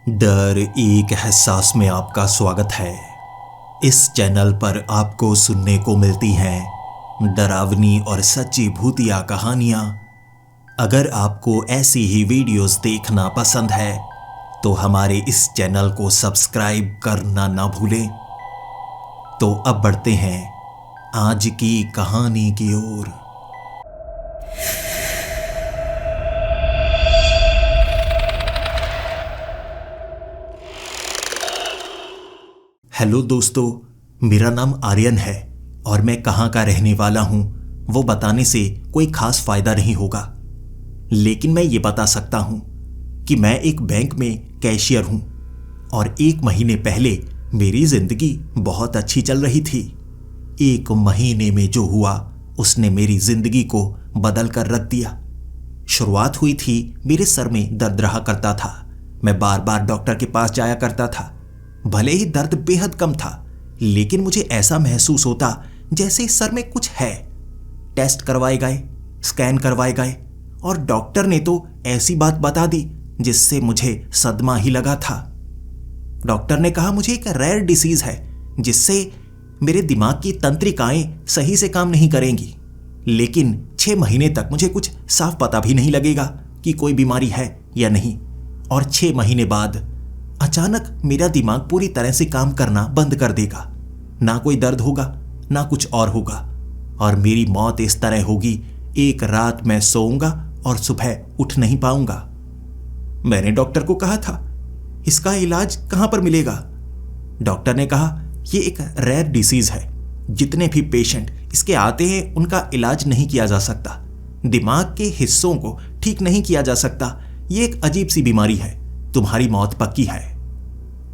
डर एक एहसास में आपका स्वागत है। इस चैनल पर आपको सुनने को मिलती हैं डरावनी और सच्ची भूतिया कहानियाँ। अगर आपको ऐसी ही वीडियोस देखना पसंद है तो हमारे इस चैनल को सब्सक्राइब करना ना भूलें। तो अब बढ़ते हैं आज की कहानी की ओर। हेलो दोस्तों, मेरा नाम आर्यन है और मैं कहाँ का रहने वाला हूँ वो बताने से कोई खास फायदा नहीं होगा। लेकिन मैं ये बता सकता हूँ कि मैं एक बैंक में कैशियर हूँ और 1 महीने पहले मेरी जिंदगी बहुत अच्छी चल रही थी। 1 महीने में जो हुआ उसने मेरी जिंदगी को बदल कर रख दिया। शुरुआत हुई थी, मेरे सर में दर्द रहा करता था। मैं बार बार डॉक्टर के पास जाया करता था। भले ही दर्द बेहद कम था, लेकिन मुझे ऐसा महसूस होता जैसे सर में कुछ है। टेस्ट करवाए गए, स्कैन करवाए गए और डॉक्टर ने तो ऐसी बात बता दी जिससे मुझे सदमा ही लगा था। डॉक्टर ने कहा मुझे एक रेयर डिसीज है जिससे मेरे दिमाग की तंत्रिकाएं सही से काम नहीं करेंगी। लेकिन 6 महीने तक मुझे कुछ साफ पता भी नहीं लगेगा कि कोई बीमारी है या नहीं। और 6 महीने बाद अचानक मेरा दिमाग पूरी तरह से काम करना बंद कर देगा। ना कोई दर्द होगा, ना कुछ और होगा, और मेरी मौत इस तरह होगी, एक रात मैं सोऊंगा और सुबह उठ नहीं पाऊंगा। मैंने डॉक्टर को कहा था, इसका इलाज कहां पर मिलेगा? डॉक्टर ने कहा, यह एक रेयर डिसीज है। जितने भी पेशेंट इसके आते हैं उनका इलाज नहीं किया जा सकता। दिमाग के हिस्सों को ठीक नहीं किया जा सकता। यह एक अजीब सी बीमारी है। तुम्हारी मौत पक्की है।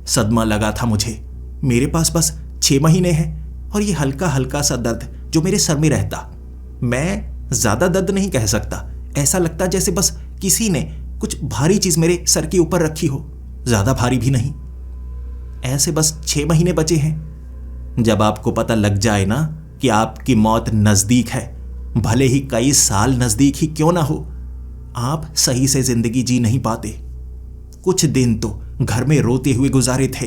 सदमा लगा था मुझे। मेरे पास बस 6 महीने हैं और ये हल्का हल्का सा दर्द जो मेरे सर में रहता। मैं ज्यादा दर्द नहीं कह सकता। ऐसा लगता जैसे बस किसी ने कुछ भारी चीज मेरे सर के ऊपर रखी हो। ज्यादा भारी भी नहीं। ऐसे बस 6 महीने बचे हैं। जब आपको पता लग जाए ना कि आपकी मौत नजदीक है, भले ही कई साल नजदीक ही क्यों ना हो, आप सही से जिंदगी जी नहीं पाते। कुछ दिन तो घर में रोते हुए गुजारे थे,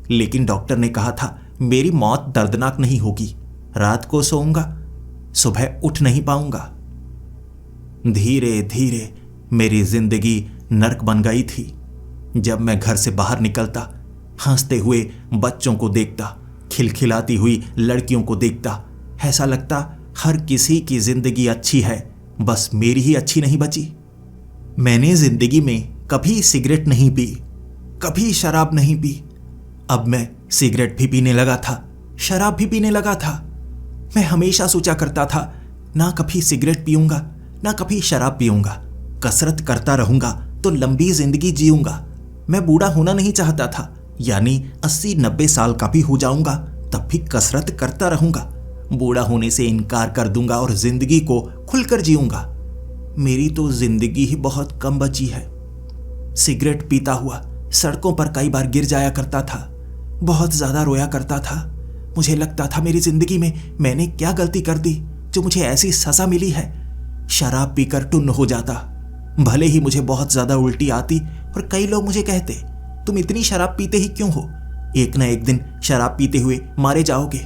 लेकिन डॉक्टर ने कहा था मेरी मौत दर्दनाक नहीं होगी। रात को सोऊंगा, सुबह उठ नहीं पाऊंगा। धीरे धीरे मेरी जिंदगी नर्क बन गई थी। जब मैं घर से बाहर निकलता, हंसते हुए बच्चों को देखता, खिलखिलाती हुई लड़कियों को देखता, ऐसा लगता हर किसी की जिंदगी अच्छी है, बस मेरी ही अच्छी नहीं बची। मैंने जिंदगी में कभी सिगरेट नहीं पी, कभी शराब नहीं पी। अब मैं सिगरेट भी पीने लगा था, शराब भी पीने लगा था। मैं हमेशा सोचा करता था, ना कभी सिगरेट पीऊंगा, ना कभी शराब पीऊंगा। कसरत करता रहूंगा तो लंबी जिंदगी जीऊंगा। मैं बूढ़ा होना नहीं चाहता था, यानी 80-90 साल का भी हो जाऊंगा तब भी कसरत करता रहूंगा। बूढ़ा होने से इनकार कर दूंगा और जिंदगी को खुलकर जीऊंगा। मेरी तो जिंदगी ही बहुत कम बची है। सिगरेट पीता हुआ सड़कों पर कई बार गिर जाया करता था। बहुत ज्यादा रोया करता था। मुझे लगता था मेरी जिंदगी में मैंने क्या गलती कर दी जो मुझे ऐसी सजा मिली है। शराब पीकर टुन्न हो जाता। भले ही मुझे बहुत ज्यादा उल्टी आती और कई लोग मुझे कहते, तुम इतनी शराब पीते ही क्यों हो? एक ना एक दिन शराब पीते हुए मारे जाओगे।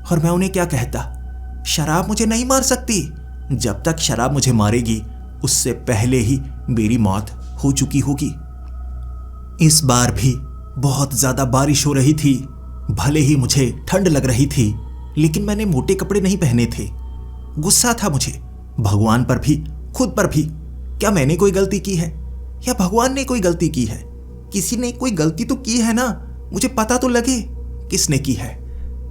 और मैं उन्हें क्या कहता, शराब मुझे नहीं मार सकती। जब तक शराब मुझे मारेगी उससे पहले ही मेरी मौत हो चुकी होगी। इस बार भी बहुत ज्यादा बारिश हो रही थी। भले ही मुझे ठंड लग रही थी, लेकिन मैंने मोटे कपड़े नहीं पहने थे। गुस्सा था मुझे, भगवान पर भी, खुद पर भी। क्या मैंने कोई गलती की है या भगवान ने कोई गलती की है? किसी ने कोई गलती तो की है ना, मुझे पता तो लगे किसने की है।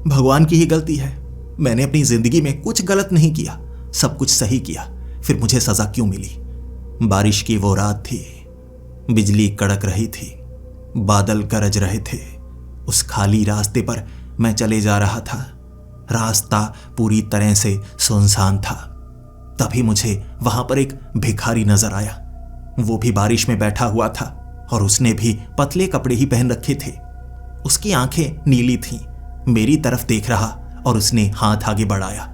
भगवान की ही गलती है। मैंने अपनी जिंदगी में कुछ गलत नहीं किया, सब कुछ सही किया। फिर मुझे सजा क्यों मिली? बारिश की वो रात थी, बिजली कड़क रही थी, बादल गरज रहे थे। उस खाली रास्ते पर मैं चले जा रहा था। रास्ता पूरी तरह से सुनसान था। तभी मुझे वहां पर एक भिखारी नजर आया। वो भी बारिश में बैठा हुआ था और उसने भी पतले कपड़े ही पहन रखे थे। उसकी आंखें नीली थीं। मेरी तरफ देख रहा और उसने हाथ आगे बढ़ाया।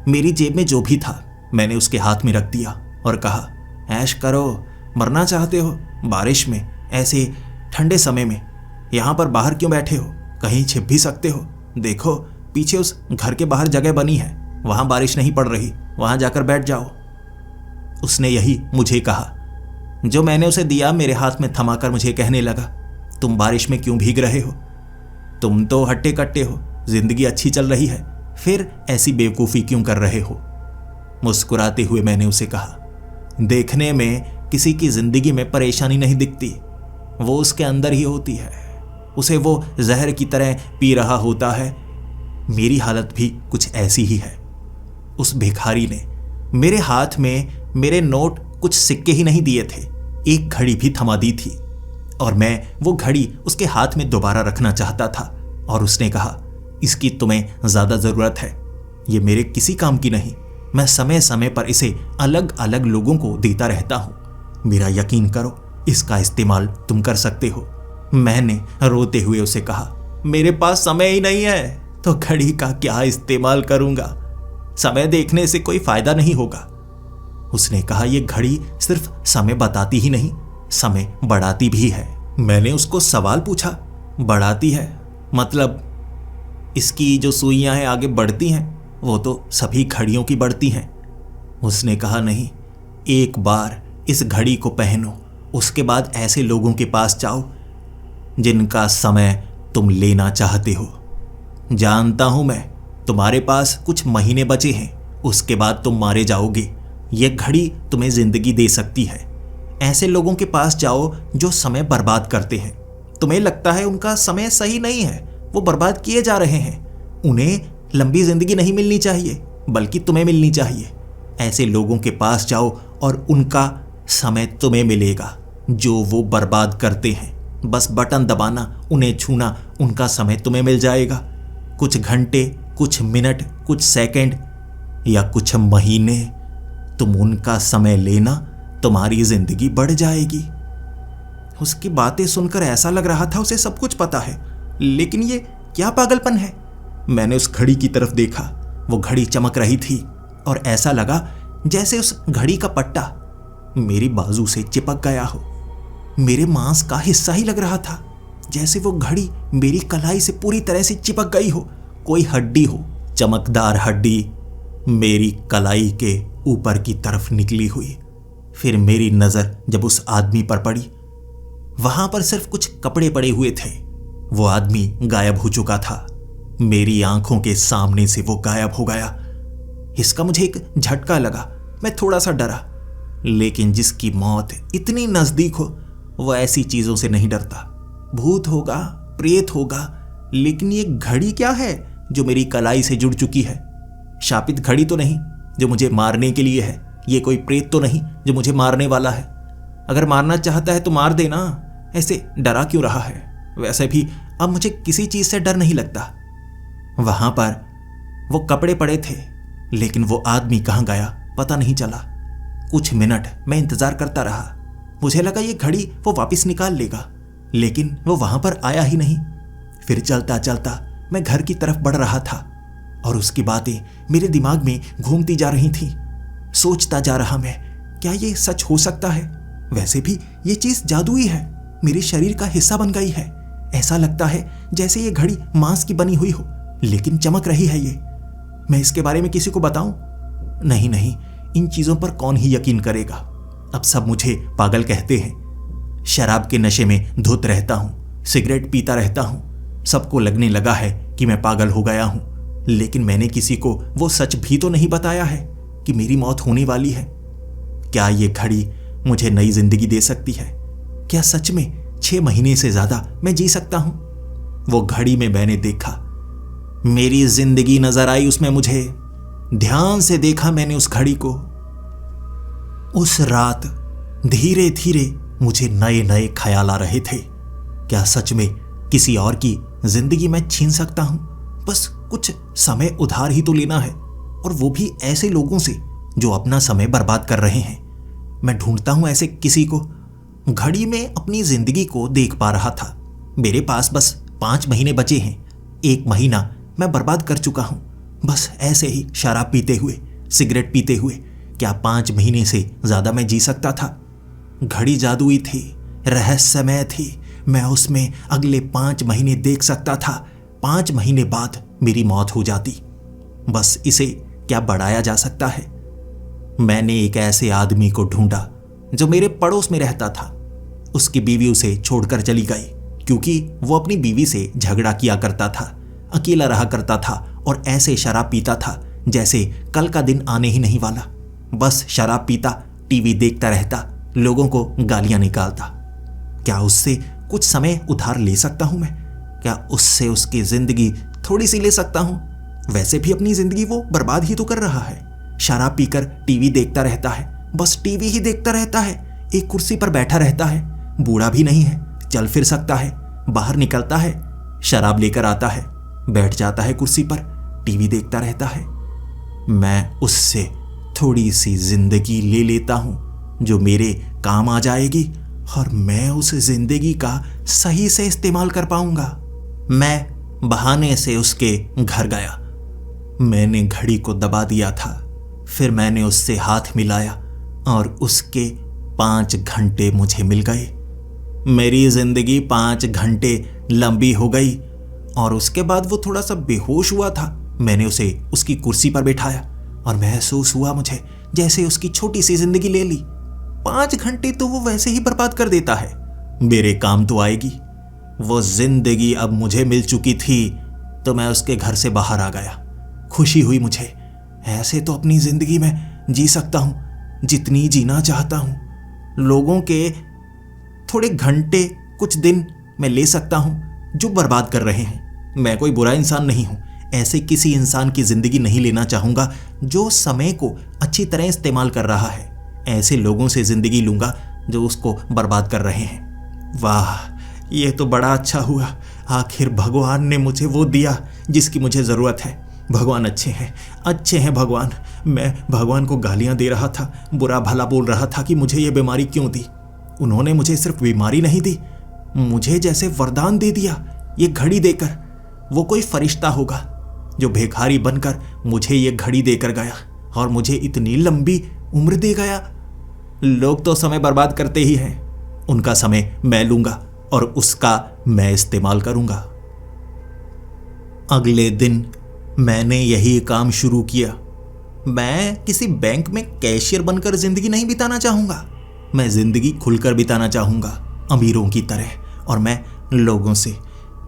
मेरी जेब में जो भी था मैंने उसके हाथ में रख दिया और कहा, ऐश करो, मरना चाहते हो? बारिश में ऐसे ठंडे समय में यहाँ पर बाहर क्यों बैठे हो? कहीं छिप भी सकते हो। देखो पीछे उस घर के बाहर जगह बनी है, वहां बारिश नहीं पड़ रही, वहां जाकर बैठ जाओ। उसने यही मुझे कहा। जो मैंने उसे दिया मेरे हाथ में थमाकर मुझे कहने लगा, तुम बारिश में क्यों भीग रहे हो? तुम तो हट्टे कट्टे हो, जिंदगी अच्छी चल रही है, फिर ऐसी बेवकूफ़ी क्यों कर रहे हो? मुस्कुराते हुए मैंने उसे कहा, देखने में किसी की जिंदगी में परेशानी नहीं दिखती, वो उसके अंदर ही होती है, उसे वो जहर की तरह पी रहा होता है। मेरी हालत भी कुछ ऐसी ही है। उस भिखारी ने मेरे हाथ में मेरे नोट कुछ सिक्के ही नहीं दिए थे, एक घड़ी भी थमा दी थी, और मैं वो घड़ी उसके हाथ में दोबारा रखना चाहता था। और उसने कहा, इसकी तुम्हें ज़्यादा ज़रूरत है, ये मेरे किसी काम की नहीं, मैं समय समय पर इसे अलग अलग लोगों को देता रहता हूँ, मेरा यकीन करो, इसका इस्तेमाल तुम कर सकते हो। मैंने रोते हुए उसे कहा, मेरे पास समय ही नहीं है, तो घड़ी का क्या इस्तेमाल करूँगा, समय देखने से कोई फ़ायदा नहीं होगा। उसने कहा, यह घड़ी सिर्फ समय बताती ही नहीं, समय बढ़ाती भी है। मैंने उसको सवाल पूछा, बढ़ाती है मतलब इसकी जो सुइयां हैं आगे बढ़ती हैं, वो तो सभी घड़ियों की बढ़ती हैं। उसने कहा, नहीं, एक बार इस घड़ी को पहनो, उसके बाद ऐसे लोगों के पास जाओ जिनका समय तुम लेना चाहते हो। जानता हूं मैं, तुम्हारे पास कुछ महीने बचे हैं, उसके बाद तुम मारे जाओगे। यह घड़ी तुम्हें जिंदगी दे सकती है। ऐसे लोगों के पास जाओ जो समय बर्बाद करते हैं, तुम्हें लगता है उनका समय सही नहीं है, वो बर्बाद किए जा रहे हैं, उन्हें लंबी जिंदगी नहीं मिलनी चाहिए बल्कि तुम्हें मिलनी चाहिए। ऐसे लोगों के पास जाओ और उनका समय तुम्हें मिलेगा जो वो बर्बाद करते हैं। बस बटन दबाना, उन्हें छूना, उनका समय तुम्हें मिल जाएगा। कुछ घंटे, कुछ मिनट, कुछ सेकंड या कुछ महीने, तुम उनका समय लेना, तुम्हारी जिंदगी बढ़ जाएगी। उसकी बातें सुनकर ऐसा लग रहा था उसे सब कुछ पता है, लेकिन ये क्या पागलपन है। मैंने उस घड़ी की तरफ देखा, वो घड़ी चमक रही थी और ऐसा लगा जैसे उस घड़ी का पट्टा मेरी बाजू से चिपक गया हो। मेरे मांस का हिस्सा ही लग रहा था, जैसे वो घड़ी मेरी कलाई से पूरी तरह से चिपक गई हो, कोई हड्डी हो, चमकदार हड्डी मेरी कलाई के ऊपर की तरफ निकली हुई। फिर मेरी नजर जब उस आदमी पर पड़ी, वहां पर सिर्फ कुछ कपड़े पड़े हुए थे। वो आदमी गायब हो चुका था, मेरी आंखों के सामने से वो गायब हो गया। इसका मुझे एक झटका लगा, मैं थोड़ा सा डरा, लेकिन जिसकी मौत इतनी नजदीक हो वो ऐसी चीजों से नहीं डरता। भूत होगा, प्रेत होगा, लेकिन ये घड़ी क्या है जो मेरी कलाई से जुड़ चुकी है? शापित घड़ी तो नहीं जो मुझे मारने के लिए है, ये कोई प्रेत तो नहीं जो मुझे मारने वाला है। अगर मारना चाहता है तो मार देना, ऐसे डरा क्यों रहा है? वैसे भी अब मुझे किसी चीज से डर नहीं लगता। वहां पर वो कपड़े पड़े थे, लेकिन वो आदमी कहां गया पता नहीं चला। कुछ मिनट मैं इंतजार करता रहा, मुझे लगा ये घड़ी वो वापस निकाल लेगा, लेकिन वो वहां पर आया ही नहीं। फिर चलता चलता मैं घर की तरफ बढ़ रहा था और उसकी बातें मेरे दिमाग में घूमती जा रही थी। सोचता जा रहा मैं, क्या ये सच हो सकता है? वैसे भी ये चीज जादुई है, मेरे शरीर का हिस्सा बन गई है। ऐसा लगता है जैसे ये घड़ी मांस की बनी हुई हो, लेकिन चमक रही है ये। मैं इसके बारे में किसी को बताऊं? नहीं नहीं, इन चीजों पर कौन ही यकीन करेगा। अब सब मुझे पागल कहते हैं। शराब के नशे में धुत रहता हूं, सिगरेट पीता रहता हूं, सबको लगने लगा है कि मैं पागल हो गया हूं, लेकिन मैंने किसी को वो सच भी तो नहीं बताया है कि मेरी मौत होने वाली है। क्या ये घड़ी मुझे नई जिंदगी दे सकती है? क्या सच में 6 महीने से ज्यादा मैं जी सकता हूं? वो घड़ी में मैंने देखा, मेरी जिंदगी नजर आई उसमें मुझे। ध्यान से देखा मैंने उस घड़ी को। उस रात धीरे धीरे मुझे नए नए ख्याल आ रहे थे। क्या सच में किसी और की जिंदगी मैं छीन सकता हूं? बस कुछ समय उधार ही तो लेना है, और वो भी ऐसे लोगों से जो अपना समय बर्बाद कर रहे हैं। मैं ढूंढता हूं ऐसे किसी को। घड़ी में अपनी जिंदगी को देख पा रहा था। मेरे पास बस 5 महीने बचे हैं। 1 महीना मैं बर्बाद कर चुका हूं, बस ऐसे ही शराब पीते हुए, सिगरेट पीते हुए। क्या 5 महीने से ज्यादा मैं जी सकता था? घड़ी जादुई थी, रहस्यमय थी, मैं उसमें अगले 5 महीने देख सकता था। 5 महीने बाद मेरी मौत हो जाती। बस इसे क्या बढ़ाया जा सकता है। मैंने एक ऐसे आदमी को ढूंढा जो मेरे पड़ोस में रहता था। उसकी बीवी उसे छोड़कर चली गई क्योंकि वो अपनी बीवी से झगड़ा किया करता था, अकेला रहा करता था और ऐसे शराब पीता था जैसे कल का दिन आने ही नहीं वाला। बस शराब पीता, टीवी देखता रहता, लोगों को गालियां निकालता। क्या उससे कुछ समय उधार ले सकता हूं मैं? क्या उससे उसकी जिंदगी थोड़ी सी ले सकता हूं? वैसे भी अपनी जिंदगी वो बर्बाद ही तो कर रहा है। शराब पीकर टीवी देखता रहता है, बस टीवी ही देखता रहता है। एक कुर्सी पर बैठा रहता है, बूढ़ा भी नहीं है, चल फिर सकता है, बाहर निकलता है, शराब लेकर आता है, बैठ जाता है कुर्सी पर, टीवी देखता रहता है। मैं उससे थोड़ी सी जिंदगी ले लेता हूं जो मेरे काम आ जाएगी और मैं उस जिंदगी का सही से इस्तेमाल कर पाऊंगा। मैं बहाने से उसके घर गया। मैंने घड़ी को दबा दिया था, फिर मैंने उससे हाथ मिलाया और उसके 5 घंटे मुझे मिल गए। मेरी जिंदगी 5 घंटे लंबी हो गई और उसके बाद वो थोड़ा सा बेहोश हुआ था। मैंने उसे उसकी कुर्सी पर बैठाया और महसूस हुआ मुझे जैसे उसकी छोटी सी जिंदगी ले ली। 5 घंटे तो वो वैसे ही बर्बाद कर देता है, मेरे काम तो आएगी। वो जिंदगी अब मुझे मिल चुकी थी तो मैं उसके घर से बाहर आ गया। खुशी हुई मुझे। ऐसे तो अपनी जिंदगी में जी सकता हूं जितनी जीना चाहता हूं। लोगों के थोड़े घंटे, कुछ दिन मैं ले सकता हूं जो बर्बाद कर रहे हैं। मैं कोई बुरा इंसान नहीं हूं। ऐसे किसी इंसान की जिंदगी नहीं लेना चाहूंगा जो समय को अच्छी तरह इस्तेमाल कर रहा है। ऐसे लोगों से जिंदगी लूंगा जो उसको बर्बाद कर रहे हैं। वाह, ये तो बड़ा अच्छा हुआ। आखिर भगवान ने मुझे वो दिया जिसकी मुझे ज़रूरत है। भगवान अच्छे हैं भगवान। मैं भगवान को गालियां दे रहा था, बुरा भला बोल रहा था कि मुझे ये बीमारी क्यों दी। उन्होंने मुझे सिर्फ बीमारी नहीं दी, मुझे जैसे वरदान दे दिया ये घड़ी देकर। वो कोई फरिश्ता होगा जो भिखारी बनकर मुझे ये घड़ी देकर गया और मुझे इतनी लंबी उम्र दे गया। लोग तो समय बर्बाद करते ही हैं, उनका समय मैं लूंगा और उसका मैं इस्तेमाल करूंगा। अगले दिन मैंने यही काम शुरू किया। मैं किसी बैंक में कैशियर बनकर जिंदगी नहीं बिताना चाहूंगा। मैं जिंदगी खुलकर बिताना चाहूंगा, अमीरों की तरह। और मैं लोगों से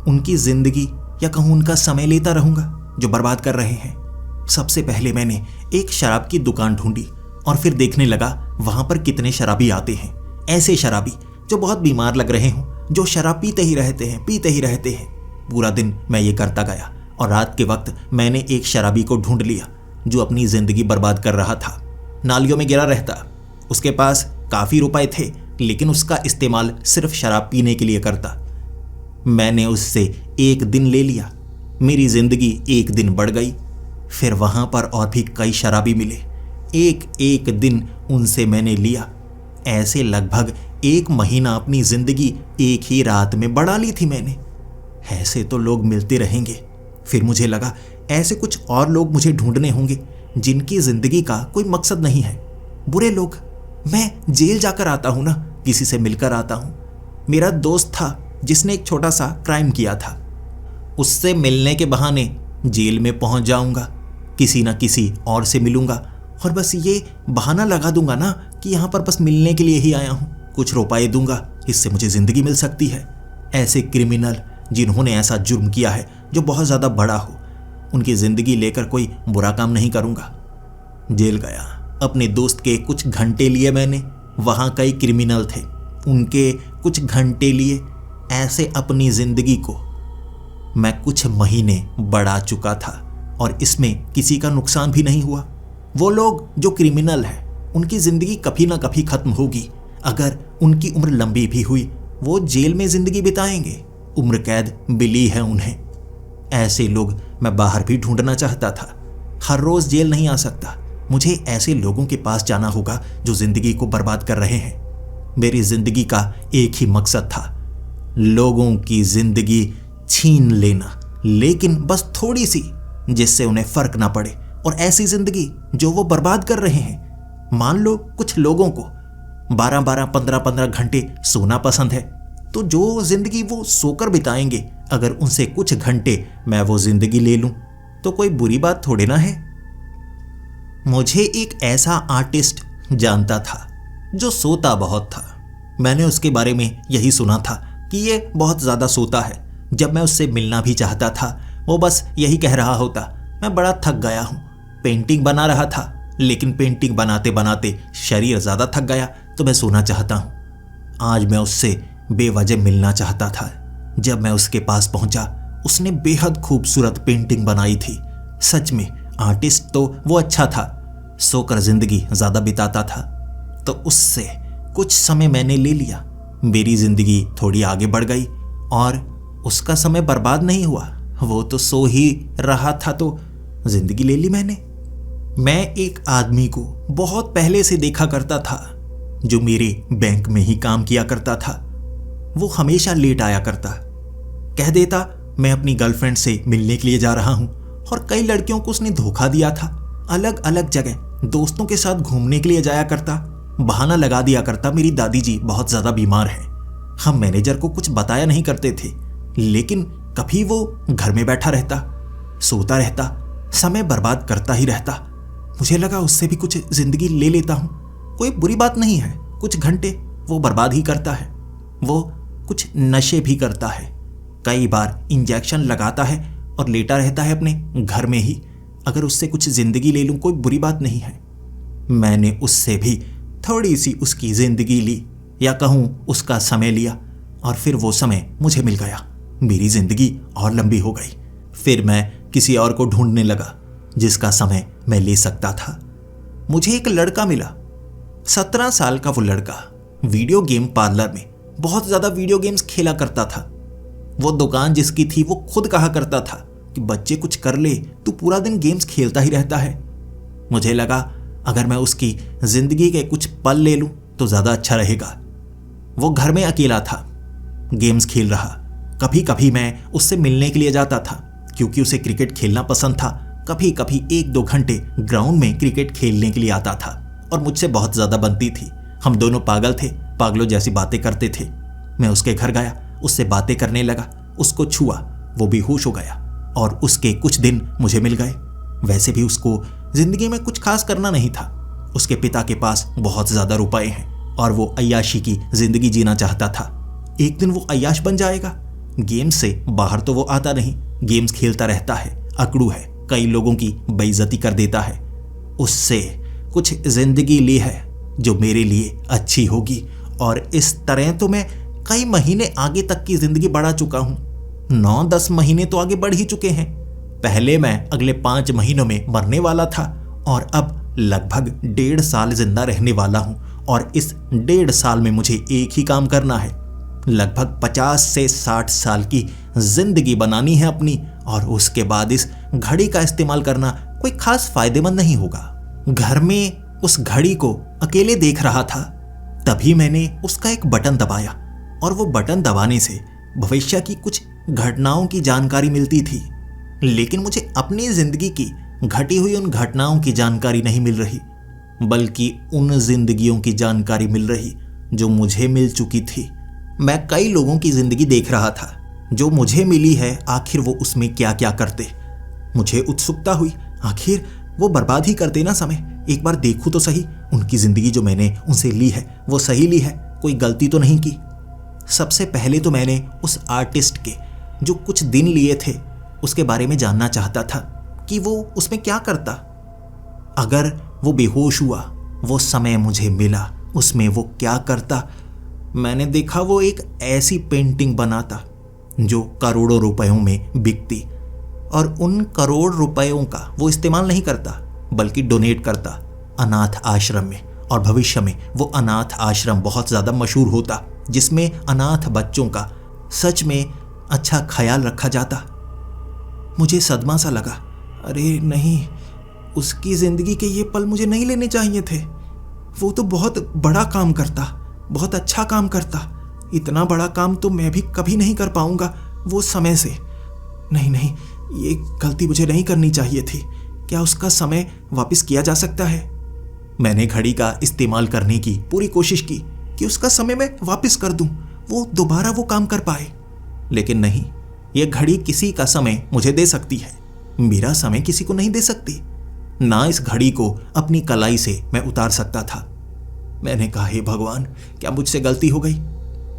उनकी जिंदगी या कहूं उनका समय लेता रहूंगा जो बर्बाद कर रहे हैं। सबसे पहले मैंने एक शराब की दुकान ढूंढी और फिर देखने लगा वहां पर कितने शराबी आते हैं। ऐसे शराबी जो बहुत बीमार लग रहे हों, जो शराब पीते ही रहते हैं। पूरा दिन मैं ये करता गया और रात के वक्त मैंने एक शराबी को ढूंढ लिया जो अपनी जिंदगी बर्बाद कर रहा था। नालियों में गिरा रहता। उसके पास काफी रुपए थे लेकिन उसका इस्तेमाल सिर्फ शराब पीने के लिए करता। मैंने उससे एक दिन ले लिया। मेरी जिंदगी एक दिन बढ़ गई। फिर वहां पर और भी कई शराबी मिले। एक दिन उनसे मैंने लिया। ऐसे लगभग 1 महीना अपनी जिंदगी एक ही रात में बढ़ा ली थी मैंने। ऐसे तो लोग मिलते रहेंगे। फिर मुझे लगा ऐसे कुछ और लोग मुझे ढूंढने होंगे जिनकी जिंदगी का कोई मकसद नहीं है। बुरे लोग। मैं जेल जाकर आता हूं ना, किसी से मिलकर आता हूं। मेरा दोस्त था जिसने एक छोटा सा क्राइम किया था, उससे मिलने के बहाने जेल में पहुंच जाऊंगा। किसी ना किसी और से मिलूंगा और बस ये बहाना लगा दूंगा ना कि यहां पर बस मिलने के लिए ही आया हूं। कुछ रुपए दूंगा, इससे मुझे जिंदगी मिल सकती है। ऐसे क्रिमिनल जिन्होंने ऐसा जुर्म किया है जो बहुत ज्यादा बड़ा हो, उनकी जिंदगी लेकर कोई बुरा काम नहीं करूंगा। जेल गया, अपने दोस्त के कुछ घंटे लिए मैंने। वहां कई क्रिमिनल थे, उनके कुछ घंटे लिए। ऐसे अपनी जिंदगी को मैं कुछ महीने बढ़ा चुका था और इसमें किसी का नुकसान भी नहीं हुआ। वो लोग जो क्रिमिनल हैं उनकी जिंदगी कभी ना कभी खत्म होगी। अगर उनकी उम्र लंबी भी हुई वो जेल में जिंदगी बिताएंगे। उम्र कैद मिली है उन्हें। ऐसे लोग मैं बाहर भी ढूंढना चाहता था। हर रोज जेल नहीं आ सकता। मुझे ऐसे लोगों के पास जाना होगा जो जिंदगी को बर्बाद कर रहे हैं। मेरी जिंदगी का एक ही मकसद था, लोगों की जिंदगी छीन लेना, लेकिन बस थोड़ी सी, जिससे उन्हें फर्क ना पड़े। और ऐसी जिंदगी जो वो बर्बाद कर रहे हैं। मान लो कुछ लोगों को 12-12, 15-15 घंटे सोना पसंद है तो जो जिंदगी वो सोकर बिताएंगे, अगर उनसे कुछ घंटे मैं वो जिंदगी ले लूं तो कोई बुरी बात थोड़े ना है। मुझे एक ऐसा आर्टिस्ट जानता था जो सोता बहुत था। मैंने उसके बारे में यही सुना था कि ये बहुत ज़्यादा सोता है। जब मैं उससे मिलना भी चाहता था वो बस यही कह रहा होता, मैं बड़ा थक गया हूँ। पेंटिंग बना रहा था, लेकिन पेंटिंग बनाते बनाते शरीर ज़्यादा थक गया तो मैं सोना चाहता हूँ। आज मैं उससे बेवजह मिलना चाहता था। जब मैं उसके पास पहुंचा, उसने बेहद खूबसूरत पेंटिंग बनाई थी। सच में आर्टिस्ट तो वो अच्छा था, सोकर जिंदगी ज़्यादा बिताता था। तो उससे कुछ समय मैंने ले लिया। मेरी जिंदगी थोड़ी आगे बढ़ गई और उसका समय बर्बाद नहीं हुआ। वो तो सो ही रहा था तो जिंदगी ले ली मैंने। मैं एक आदमी को बहुत पहले से देखा करता था जो मेरे बैंक में ही काम किया करता था। वो हमेशा लेट आया करता, कह देता मैं अपनी गर्लफ्रेंड से मिलने के लिए जा रहा हूं, और कई लड़कियों को उसने धोखा दिया था। अलग अलग जगह दोस्तों के साथ घूमने के लिए जाया करता। बहाना लगा दिया करता मेरी दादी जी बहुत ज्यादा बीमार है। हम मैनेजर को कुछ बताया नहीं करते थे, लेकिन कभी वो घर में बैठा रहता, सोता रहता, समय बर्बाद करता ही रहता। मुझे लगा उससे भी कुछ जिंदगी ले लेता हूं, कोई बुरी बात नहीं है। कुछ घंटे वो बर्बाद ही करता है। वो कुछ नशे भी करता है, कई बार इंजेक्शन लगाता है और लेटा रहता है अपने घर में ही। अगर उससे कुछ जिंदगी ले लूं कोई बुरी बात नहीं है। मैंने उससे भी थोड़ी सी उसकी जिंदगी ली, या कहूं उसका समय लिया, और फिर वो समय मुझे मिल गया। मेरी जिंदगी और लंबी हो गई। फिर मैं किसी और को ढूंढने लगा जिसका समय मैं ले सकता था। मुझे एक लड़का मिला, 17 साल का वो लड़का। वीडियो गेम पार्लर में बहुत ज्यादा वीडियो गेम्स खेला करता था। वो दुकान जिसकी थी वो खुद कहा करता था कि बच्चे कुछ कर ले, तू पूरा दिन गेम्स खेलता ही रहता है। मुझे लगा अगर मैं उसकी जिंदगी के कुछ पल ले लूं तो ज्यादा अच्छा रहेगा। वो घर में अकेला था, गेम्स खेल रहा। कभी कभी मैं उससे मिलने के लिए जाता था क्योंकि उसे क्रिकेट खेलना पसंद था। कभी कभी 1-2 घंटे ग्राउंड में क्रिकेट खेलने के लिए आता था और मुझसे बहुत ज्यादा बनती थी। हम दोनों पागल थे, पागलों जैसी बातें करते थे। मैं उसके घर गया, उससे बातें करने लगा, उसको छुआ, वो बेहोश हो गया और उसके कुछ दिन मुझे मिल गए। वैसे भी उसको जिंदगी में कुछ खास करना नहीं था। उसके पिता के पास बहुत ज्यादा रुपए हैं और वो अय्याशी की जिंदगी जीना चाहता था। एक दिन वो अय्याश बन जाएगा। गेम से बाहर तो वो आता नहीं, गेम्स खेलता रहता है, अकड़ू है, कई लोगों की बेइज्जती कर देता है। उससे कुछ जिंदगी ली है जो मेरे लिए अच्छी होगी, और इस तरह तो मैं कई महीने आगे तक की जिंदगी बढ़ा चुका हूं। 9-10 महीने तो आगे बढ़ ही चुके हैं। पहले मैं अगले 5 महीनों में मरने वाला था और अब लगभग 1.5 साल जिंदा रहने वाला हूं, और इस 1.5 साल में मुझे एक ही काम करना है। लगभग 50 से 60 साल की जिंदगी बनानी है अपनी, और उसके बाद इस घड़ी का इस्तेमाल करना कोई खास फायदेमंद नहीं होगा। घर में उस घड़ी को अकेले देख रहा था, तभी मैंने उसका एक बटन दबाया, और वो बटन दबाने से भविष्य की कुछ घटनाओं की जानकारी मिलती थी। लेकिन मुझे अपनी जिंदगी की घटी हुई उन घटनाओं की जानकारी नहीं मिल रही, बल्कि उन जिंदगियों की जानकारी मिल रही जो मुझे मिल चुकी थी। मैं कई लोगों की जिंदगी देख रहा था, जो मुझे मिली है, आखिर वो उसमें क्या क्या करते। मुझे उत्सुकता हुई, आखिर वो बर्बाद ही करते ना समय। एक बार देखूं तो सही, उनकी जिंदगी जो मैंने उनसे ली है वो सही ली है, कोई गलती तो नहीं की। सबसे पहले तो मैंने उस आर्टिस्ट के जो कुछ दिन लिए थे उसके बारे में जानना चाहता था कि वो उसमें क्या करता। अगर वो बेहोश हुआ, वो समय मुझे मिला, उसमें वो क्या करता। मैंने देखा वो एक ऐसी पेंटिंग बनाता जो करोड़ों रुपयों में बिकती, और उन करोड़ रुपयों का वो इस्तेमाल नहीं करता बल्कि डोनेट करता अनाथ आश्रम में, और भविष्य में वो अनाथ आश्रम बहुत ज़्यादा मशहूर होता जिसमें अनाथ बच्चों का सच में अच्छा ख्याल रखा जाता। मुझे सदमा सा लगा, अरे नहीं, उसकी ज़िंदगी के ये पल मुझे नहीं लेने चाहिए थे। वो तो बहुत बड़ा काम करता, बहुत अच्छा काम करता। इतना बड़ा काम तो मैं भी कभी नहीं कर पाऊंगा वो समय से। नहीं नहीं, ये गलती मुझे नहीं करनी चाहिए थी। क्या उसका समय वापस किया जा सकता है? मैंने घड़ी का इस्तेमाल करने की पूरी कोशिश की कि उसका समय मैं वापस कर दूं, वो दोबारा वो काम कर पाए। लेकिन नहीं, ये घड़ी किसी का समय मुझे दे सकती है, मेरा समय किसी को नहीं दे सकती। ना इस घड़ी को अपनी कलाई से मैं उतार सकता था। मैंने कहा, हे भगवान, क्या मुझसे गलती हो गई?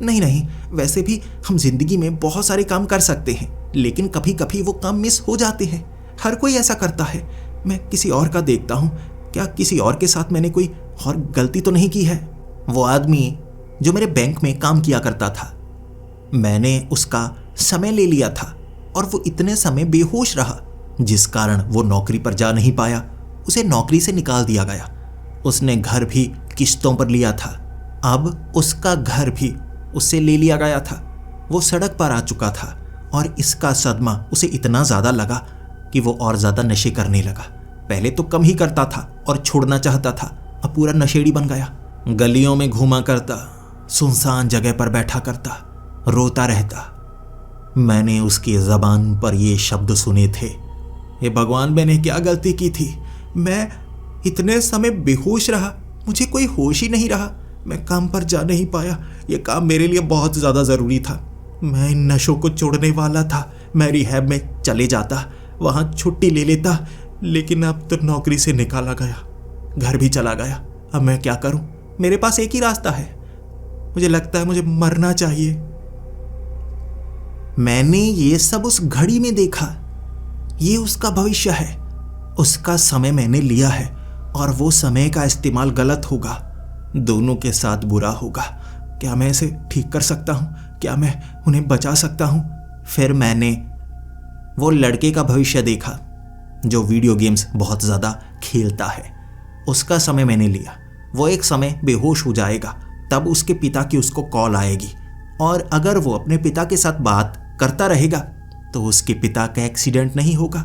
नहीं नहीं, वैसे भी हम जिंदगी में बहुत सारे काम कर सकते हैं, लेकिन कभी कभी वो काम मिस हो जाते हैं। हर कोई ऐसा करता है। मैं किसी और का देखता हूँ, क्या किसी और के साथ मैंने कोई और गलती तो नहीं की है? वो आदमी जो मेरे बैंक में काम किया करता था, मैंने उसका समय ले लिया था और वो इतने समय बेहोश रहा, जिस कारण वो नौकरी पर जा नहीं पाया। उसे नौकरी से निकाल दिया गया। उसने घर भी किश्तों पर लिया था, अब उसका घर भी उससे ले लिया गया था। वो सड़क पर आ चुका था और इसका सदमा उसे इतना ज़्यादा लगा कि वो और ज़्यादा नशे करने लगा। पहले तो कम ही करता था और छोड़ना चाहता था, अब पूरा नशेड़ी बन गया। गलियों में घूमा करता, सुनसान जगह पर बैठा करता, रोता रहता। मैंने उसकी ज़बान पर ये शब्द सुने थे, हे भगवान, मैंने क्या गलती की थी? मैं इतने समय बेहोश रहा, मुझे कोई होश ही नहीं रहा। मैं काम पर जा नहीं पाया। ये काम मेरे लिए बहुत ज़्यादा ज़रूरी था। मैं इन नशों को छोड़ने वाला था। मैं रिहैब में चले जाता, वहाँ छुट्टी ले लेता, लेकिन अब तो नौकरी से निकाला गया, घर भी चला गया। अब मैं क्या करूँ? मेरे पास एक ही रास्ता है। मुझे लगता है मुझे मरना चाहिए। मैंने ये सब उस घड़ी में देखा। ये उसका भविष्य है, उसका समय मैंने लिया है और वो समय का इस्तेमाल गलत होगा, दोनों के साथ बुरा होगा। क्या मैं इसे ठीक कर सकता हूँ? क्या मैं उन्हें बचा सकता हूँ? फिर मैंने वो लड़के का भविष्य देखा जो वीडियो गेम्स बहुत ज़्यादा खेलता है। उसका समय मैंने लिया। वो एक समय बेहोश हो जाएगा, तब उसके पिता की उसको कॉल आएगी और अगर वो अपने पिता के साथ बात करता रहेगा तो उसके पिता का एक्सीडेंट नहीं होगा,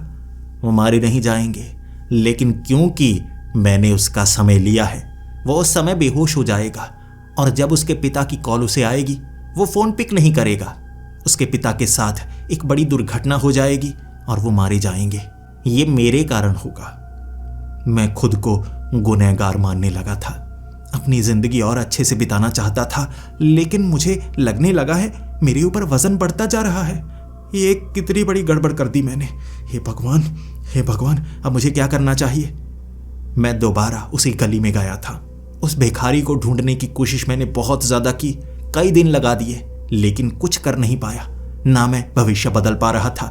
वो मारे नहीं जाएंगे। लेकिन क्योंकि मैंने उसका समय लिया है, वो उस समय बेहोश हो जाएगा और जब उसके पिता की कॉल उसे आएगी, वो फ़ोन पिक नहीं करेगा। उसके पिता के साथ एक बड़ी दुर्घटना हो जाएगी और वो मारे जाएंगे। ये मेरे कारण होगा। मैं खुद को गुनहगार मानने लगा था, अपनी ज़िंदगी और अच्छे से बिताना चाहता था, लेकिन मुझे लगने लगा है मेरे ऊपर वज़न बढ़ता जा रहा है। ये कितनी बड़ी गड़बड़ कर दी मैंने। हे भगवान, हे भगवान, अब मुझे क्या करना चाहिए? मैं दोबारा उसी गली में गया था। उस भिखारी को ढूंढने की कोशिश मैंने बहुत ज़्यादा की, कई दिन लगा दिए, लेकिन कुछ कर नहीं पाया। ना मैं भविष्य बदल पा रहा था।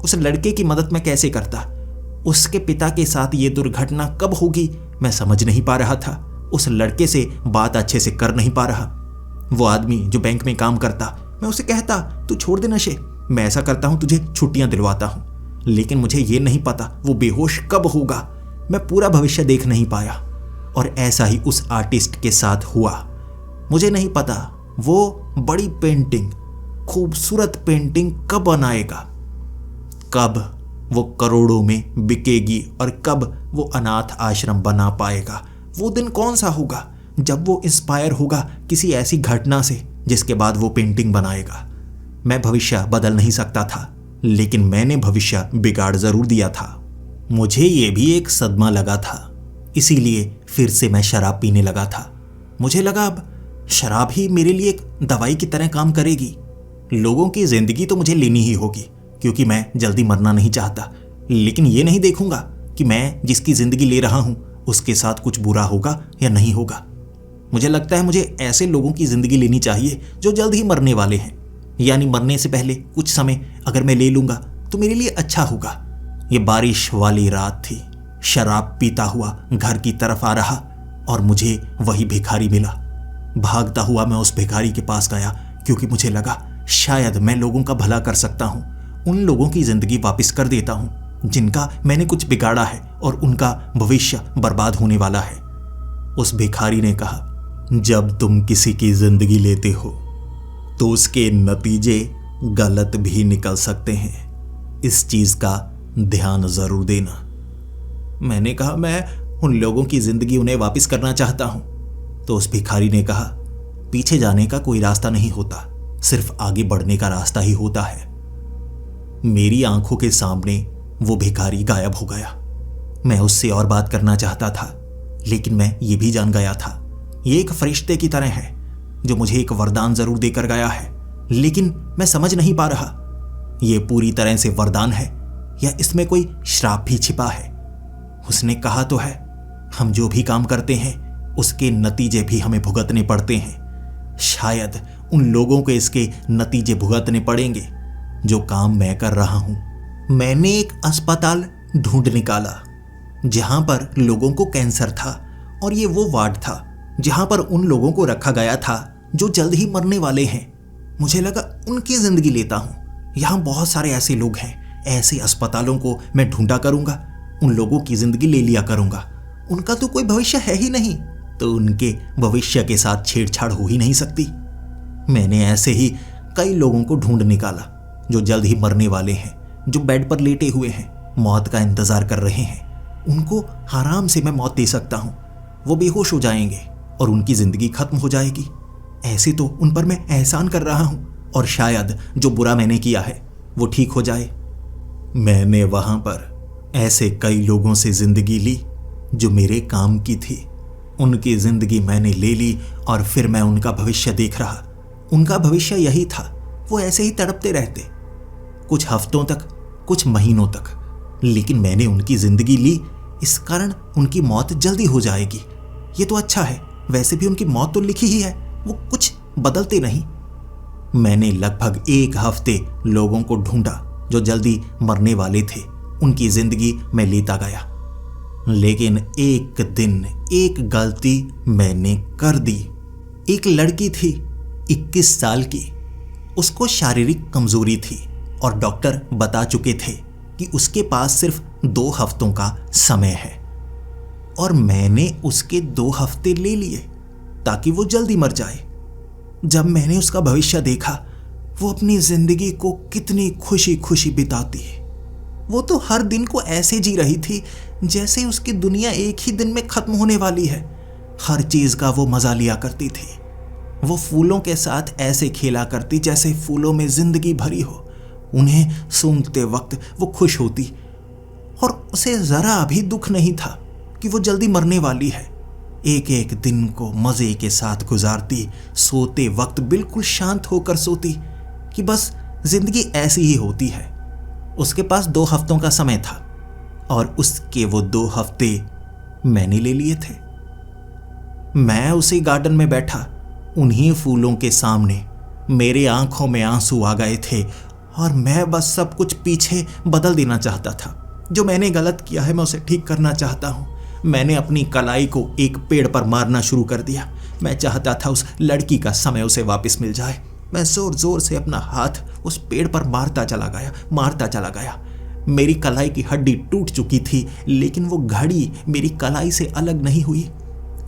उस लड़के की मदद मैं कैसे करता? उसके पिता के साथ ये दुर्घटना कब होगी मैं समझ नहीं पा रहा था। उस लड़के से बात अच्छे से कर नहीं पा रहा। वो आदमी जो बैंक में काम करता, मैं उसे कहता, तू छोड़ दे नशे, मैं ऐसा करता हूँ, तुझे छुट्टियाँ दिलवाता हूँ। लेकिन मुझे ये नहीं पता वो बेहोश कब होगा। मैं पूरा भविष्य देख नहीं पाया और ऐसा ही उस आर्टिस्ट के साथ हुआ। मुझे नहीं पता वो बड़ी पेंटिंग, खूबसूरत पेंटिंग कब बनाएगा, कब वो करोड़ों में बिकेगी और कब वो अनाथ आश्रम बना पाएगा। वो दिन कौन सा होगा जब वो इंस्पायर होगा किसी ऐसी घटना से जिसके बाद वो पेंटिंग बनाएगा। मैं भविष्य बदल नहीं सकता था, लेकिन मैंने भविष्य बिगाड़ जरूर दिया था। मुझे ये भी एक सदमा लगा था, इसीलिए फिर से मैं शराब पीने लगा था। मुझे लगा अब शराब ही मेरे लिए एक दवाई की तरह काम करेगी। लोगों की जिंदगी तो मुझे लेनी ही होगी, क्योंकि मैं जल्दी मरना नहीं चाहता। लेकिन ये नहीं देखूंगा कि मैं जिसकी जिंदगी ले रहा हूं उसके साथ कुछ बुरा होगा या नहीं होगा। मुझे लगता है मुझे ऐसे लोगों की जिंदगी लेनी चाहिए जो जल्द ही मरने वाले हैं, यानी मरने से पहले कुछ समय अगर मैं ले लूंगा तो मेरे लिए अच्छा होगा। ये बारिश वाली रात थी। शराब पीता हुआ घर की तरफ आ रहा और मुझे वही भिखारी मिला। भागता हुआ मैं उस भिखारी के पास गया, क्योंकि मुझे लगा शायद मैं लोगों का भला कर सकता हूँ, उन लोगों की जिंदगी वापस कर देता हूँ जिनका मैंने कुछ बिगाड़ा है और उनका भविष्य बर्बाद होने वाला है। उस भिखारी ने कहा, जब तुम किसी की जिंदगी लेते हो तो उसके नतीजे गलत भी निकल सकते हैं, इस चीज का ध्यान जरूर देना। मैंने कहा, मैं उन लोगों की जिंदगी उन्हें वापस करना चाहता हूं। तो उस भिखारी ने कहा, पीछे जाने का कोई रास्ता नहीं होता, सिर्फ आगे बढ़ने का रास्ता ही होता है। मेरी आंखों के सामने वो भिखारी गायब हो गया। मैं उससे और बात करना चाहता था, लेकिन मैं ये भी जान गया था ये एक फरिश्ते की तरह है। जो मुझे एक वरदान जरूर देकर गया है, लेकिन मैं समझ नहीं पा रहा ये पूरी तरह से वरदान है या इसमें कोई श्राप भी छिपा है। उसने कहा तो है, हम जो भी काम करते हैं उसके नतीजे भी हमें भुगतने पड़ते हैं। शायद उन लोगों को इसके नतीजे भुगतने पड़ेंगे जो काम मैं कर रहा हूं। मैंने एक अस्पताल ढूंढ निकाला जहां पर लोगों को कैंसर था, और ये वो वार्ड था जहां पर उन लोगों को रखा गया था जो जल्द ही मरने वाले हैं। मुझे लगा उनकी जिंदगी लेता हूं। यहां बहुत सारे ऐसे लोग हैं, ऐसे अस्पतालों को मैं ढूंढा करूंगा, उन लोगों की जिंदगी ले लिया करूंगा। उनका तो कोई भविष्य है ही नहीं, तो उनके भविष्य के साथ छेड़छाड़ हो ही नहीं सकती। मैंने ऐसे ही कई लोगों को ढूंढ निकाला जो जल्द ही मरने वाले हैं, जो बेड पर लेटे हुए हैं, मौत का इंतजार कर रहे हैं। उनको आराम से मैं मौत दे सकता हूं। वो बेहोश हो जाएंगे और उनकी जिंदगी खत्म हो जाएगी। ऐसे तो उन पर मैं एहसान कर रहा हूं, और शायद जो बुरा मैंने किया है वो ठीक हो जाए। मैंने वहां पर ऐसे कई लोगों से जिंदगी ली जो मेरे काम की थी। उनकी जिंदगी मैंने ले ली और फिर मैं उनका भविष्य देख रहा। उनका भविष्य यही था, वो ऐसे ही तड़पते रहते, कुछ हफ्तों तक, कुछ महीनों तक। लेकिन मैंने उनकी जिंदगी ली, इस कारण उनकी मौत जल्दी हो जाएगी। ये तो अच्छा है, वैसे भी उनकी मौत तो लिखी ही है, वो कुछ बदलते नहीं। मैंने लगभग 1 हफ्ते लोगों को ढूंढा जो जल्दी मरने वाले थे। उनकी जिंदगी मैं लेता गया, लेकिन एक दिन एक गलती मैंने कर दी। एक लड़की थी 21 साल की। उसको शारीरिक कमजोरी थी और डॉक्टर बता चुके थे कि उसके पास सिर्फ 2 हफ्तों का समय है, और मैंने उसके 2 हफ्ते ले लिए ताकि वो जल्दी मर जाए। जब मैंने उसका भविष्य देखा, वो अपनी जिंदगी को कितनी खुशी खुशी बिताती है। वो तो हर दिन को ऐसे जी रही थी जैसे उसकी दुनिया एक ही दिन में खत्म होने वाली है। हर चीज का वो मजा लिया करती थी। वो फूलों के साथ ऐसे खेला करती जैसे फूलों में जिंदगी भरी हो। उन्हें सूंघते वक्त वो खुश होती, और उसे जरा भी दुख नहीं था कि वो जल्दी मरने वाली है। एक एक दिन को मजे के साथ गुजारती, सोते वक्त बिल्कुल शांत होकर सोती कि बस जिंदगी ऐसी ही होती है। उसके पास 2 हफ्तों का समय था, और उसके वो 2 हफ्ते मैंने ले लिए थे। मैं उसी गार्डन में बैठा, उन्हीं फूलों के सामने। मेरे आंखों में आंसू आ गए थे, और मैं बस सब कुछ पीछे बदल देना चाहता था। जो मैंने गलत किया है मैं उसे ठीक करना चाहता हूँ। मैंने अपनी कलाई को एक पेड़ पर मारना शुरू कर दिया। मैं चाहता था उस लड़की का समय उसे वापस मिल जाए। मैं जोर जोर से अपना हाथ उस पेड़ पर मारता चला गया। मेरी कलाई की हड्डी टूट चुकी थी, लेकिन वो घड़ी मेरी कलाई से अलग नहीं हुई।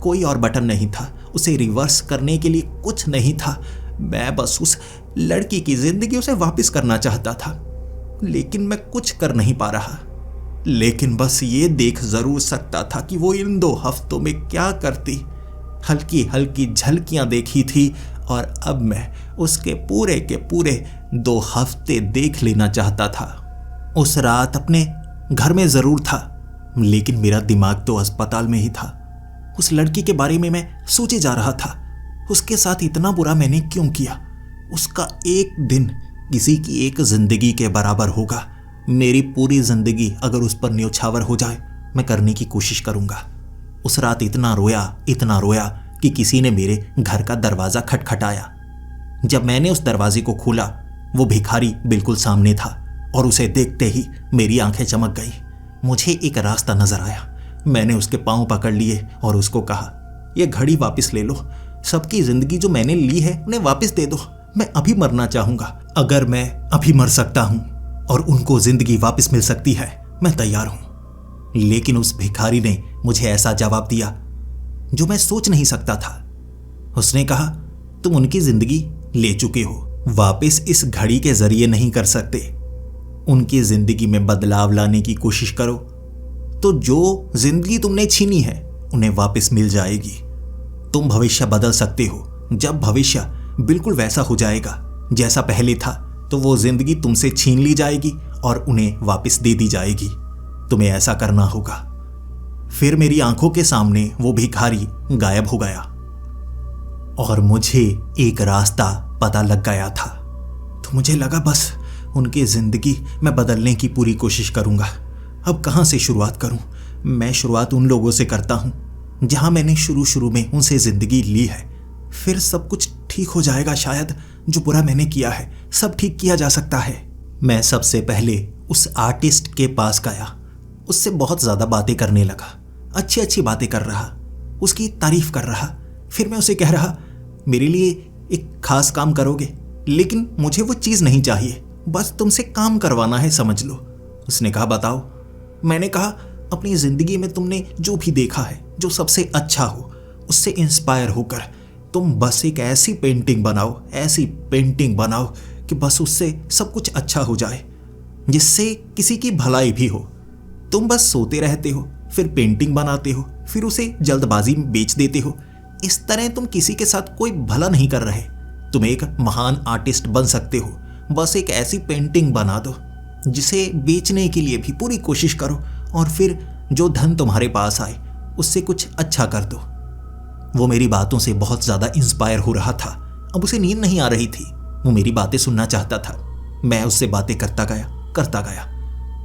कोई और बटन नहीं था, उसे रिवर्स करने के लिए कुछ नहीं था। मैं बस उस लड़की की जिंदगी उसे वापस करना चाहता था, लेकिन मैं कुछ कर नहीं पा रहा। लेकिन बस ये देख जरूर सकता था कि वो इन 2 हफ्तों में क्या करती। हल्की हल्की झलकियां देखी थी, और अब मैं उसके पूरे के पूरे 2 हफ्ते देख लेना चाहता था। उस रात अपने घर में जरूर था, लेकिन मेरा दिमाग तो अस्पताल में ही था। उस लड़की के बारे में मैं सोचे जा रहा था। उसके साथ इतना बुरा मैंने क्यों किया? उसका एक दिन किसी की एक जिंदगी के बराबर होगा। मेरी पूरी जिंदगी अगर उस पर न्यौछावर हो जाए, मैं करने की कोशिश करूंगा। उस रात इतना रोया कि किसी ने मेरे घर का दरवाजा खटखटाया। जब मैंने उस दरवाजे को खोला, वो भिखारी बिल्कुल सामने था, और उसे देखते ही मेरी आंखें चमक गई। मुझे एक रास्ता नजर आया। मैंने उसके पांव पकड़ लिए और उसको कहा, यह घड़ी वापस ले लो। सबकी जिंदगी जो मैंने ली है उन्हें वापस दे दो। मैं अभी मरना चाहूंगा। अगर मैं अभी मर सकता हूं और उनको जिंदगी वापस मिल सकती है, मैं तैयार हूं। लेकिन उस भिखारी ने मुझे ऐसा जवाब दिया जो मैं सोच नहीं सकता था। उसने कहा, तुम उनकी जिंदगी ले चुके हो, वापस इस घड़ी के जरिए नहीं कर सकते। उनकी जिंदगी में बदलाव लाने की कोशिश करो तो जो जिंदगी तुमने छीनी है उन्हें वापस मिल जाएगी। तुम भविष्य बदल सकते हो। जब भविष्य बिल्कुल वैसा हो जाएगा जैसा पहले था, तो वो जिंदगी तुमसे छीन ली जाएगी और उन्हें वापस दे दी जाएगी। तुम्हें ऐसा करना होगा। फिर मेरी आंखों के सामने वो भिखारी गायब हो गया। और मुझे एक रास्ता पता लग गया था। तो मुझे लगा बस उनकी ज़िंदगी मैं बदलने की पूरी कोशिश करूँगा। अब कहाँ से शुरुआत करूँ? मैं शुरुआत उन लोगों से करता हूँ जहाँ मैंने शुरू में उनसे ज़िंदगी ली है। फिर सब कुछ ठीक हो जाएगा शायद। जो बुरा मैंने किया है सब ठीक किया जा सकता है। मैं सबसे पहले उस आर्टिस्ट के पास गया। उससे बहुत ज़्यादा बातें करने लगा। अच्छी अच्छी बातें कर रहा, उसकी तारीफ कर रहा। फिर मैं उसे कह रहा, मेरे लिए एक खास काम करोगे? लेकिन मुझे वो चीज़ नहीं चाहिए, बस तुमसे काम करवाना है, समझ लो। उसने कहा, बताओ। मैंने कहा, अपनी ज़िंदगी में तुमने जो भी देखा है, जो सबसे अच्छा हो, उससे इंस्पायर होकर तुम बस एक ऐसी पेंटिंग बनाओ कि बस उससे सब कुछ अच्छा हो जाए, जिससे किसी की भलाई भी हो। तुम बस सोते रहते हो, फिर पेंटिंग बनाते हो, फिर उसे जल्दबाजी में बेच देते हो। इस तरह तुम किसी के साथ कोई भला नहीं कर रहे। तुम एक महान आर्टिस्ट बन सकते हो। बस एक ऐसी पेंटिंग बना दो जिसे बेचने के लिए भी पूरी कोशिश करो, और फिर जो धन तुम्हारे पास आए उससे कुछ अच्छा कर दो। वो मेरी बातों से बहुत ज़्यादा इंस्पायर हो रहा था। अब उसे नींद नहीं आ रही थी। वो मेरी बातें सुनना चाहता था। मैं उससे बातें करता गया।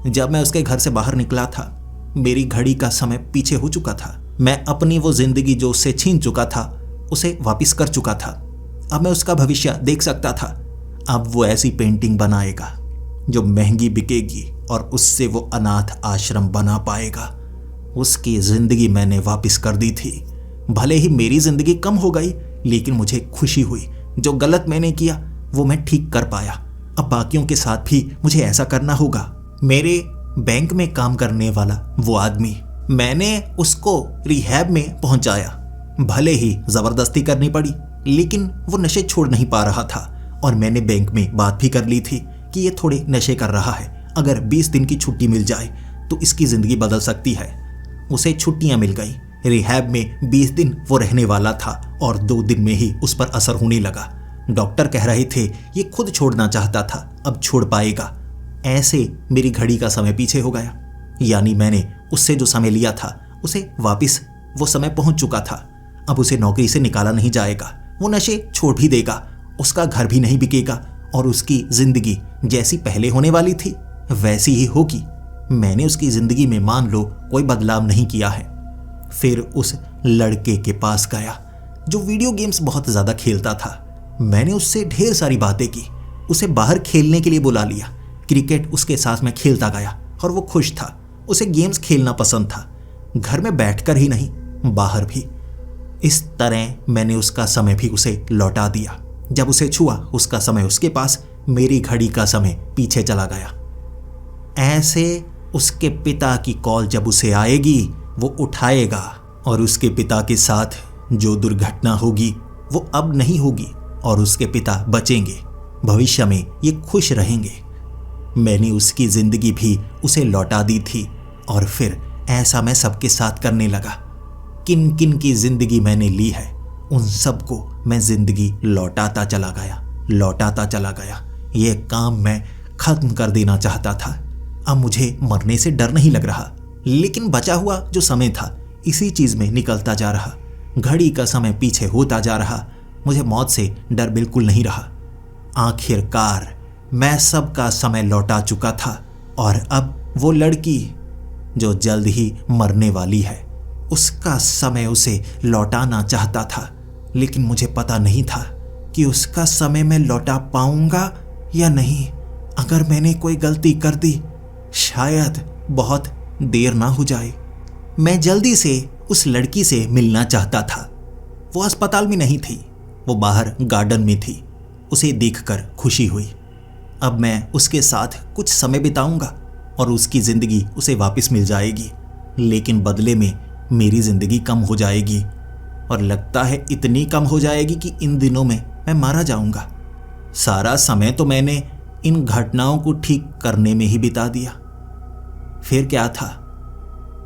जब मैं उसके घर से बाहर निकला था, मेरी घड़ी का समय पीछे हो चुका था। मैं अपनी वो जिंदगी जो उससे छीन चुका था उसे वापस कर चुका था। अब मैं उसका भविष्य देख सकता था। अब वो ऐसी पेंटिंग बनाएगा जो महंगी बिकेगी और उससे वो अनाथ आश्रम बना पाएगा। उसकी जिंदगी मैंने वापस कर दी थी। भले ही मेरी जिंदगी कम हो गई, लेकिन मुझे खुशी हुई। जो गलत मैंने किया वो मैं ठीक कर पाया। अब बाकियों के साथ भी मुझे ऐसा करना होगा। मेरे बैंक में काम करने वाला वो आदमी, मैंने उसको रिहैब में पहुंचाया। भले ही जबरदस्ती करनी पड़ी, लेकिन वो नशे छोड़ नहीं पा रहा था। और मैंने बैंक में बात भी कर ली थी कि ये थोड़े नशे कर रहा है। अगर 20 दिन की छुट्टी मिल जाए तो इसकी ज़िंदगी बदल सकती है। उसे छुट्टियां मिल गई। रिहैब में 20 दिन वो रहने वाला था और 2 दिन में ही उस पर असर होने लगा। डॉक्टर कह रहे थे ये खुद छोड़ना चाहता था, अब छोड़ पाएगा। ऐसे मेरी घड़ी का समय पीछे हो गया। यानी मैंने उससे जो समय लिया था उसे वापस वो समय पहुंच चुका था। अब उसे नौकरी से निकाला नहीं जाएगा। वो नशे छोड़ भी देगा, उसका घर भी नहीं बिकेगा और उसकी जिंदगी जैसी पहले होने वाली थी वैसी ही होगी। मैंने उसकी जिंदगी में मान लो कोई बदलाव नहीं किया है। फिर उस लड़के के पास गया जो वीडियो गेम्स बहुत ज़्यादा खेलता था। मैंने उससे ढेर सारी बातें की, उसे बाहर खेलने के लिए बुला लिया। क्रिकेट उसके साथ मैं खेलता गया और वो खुश था। उसे गेम्स खेलना पसंद था, घर में बैठकर ही नहीं, बाहर भी। इस तरह मैंने उसका समय भी उसे लौटा दिया। जब उसे छुआ उसका समय उसके पास, मेरी घड़ी का समय पीछे चला गया। ऐसे उसके पिता की कॉल जब उसे आएगी वो उठाएगा और उसके पिता के साथ जो दुर्घटना होगी वो अब नहीं होगी और उसके पिता बचेंगे। भविष्य में ये खुश रहेंगे। मैंने उसकी जिंदगी भी उसे लौटा दी थी और फिर ऐसा मैं सबके साथ करने लगा। किन किन की जिंदगी मैंने ली है उन सबको मैं जिंदगी लौटाता चला गया। यह काम मैं खत्म कर देना चाहता था। अब मुझे मरने से डर नहीं लग रहा, लेकिन बचा हुआ जो समय था इसी चीज में निकलता जा रहा। घड़ी का समय पीछे होता जा रहा। मुझे मौत से डर बिल्कुल नहीं रहा। आखिरकार मैं सबका समय लौटा चुका था और अब वो लड़की जो जल्द ही मरने वाली है उसका समय उसे लौटाना चाहता था, लेकिन मुझे पता नहीं था कि उसका समय मैं लौटा पाऊंगा या नहीं। अगर मैंने कोई गलती कर दी शायद बहुत देर ना हो जाए। मैं जल्दी से उस लड़की से मिलना चाहता था। वो अस्पताल में नहीं थी, वो बाहर गार्डन में थी। उसे देखकर खुशी हुई। अब मैं उसके साथ कुछ समय बिताऊंगा और उसकी ज़िंदगी उसे वापस मिल जाएगी, लेकिन बदले में मेरी ज़िंदगी कम हो जाएगी और लगता है इतनी कम हो जाएगी कि इन दिनों में मैं मारा जाऊंगा। सारा समय तो मैंने इन घटनाओं को ठीक करने में ही बिता दिया। फिर क्या था,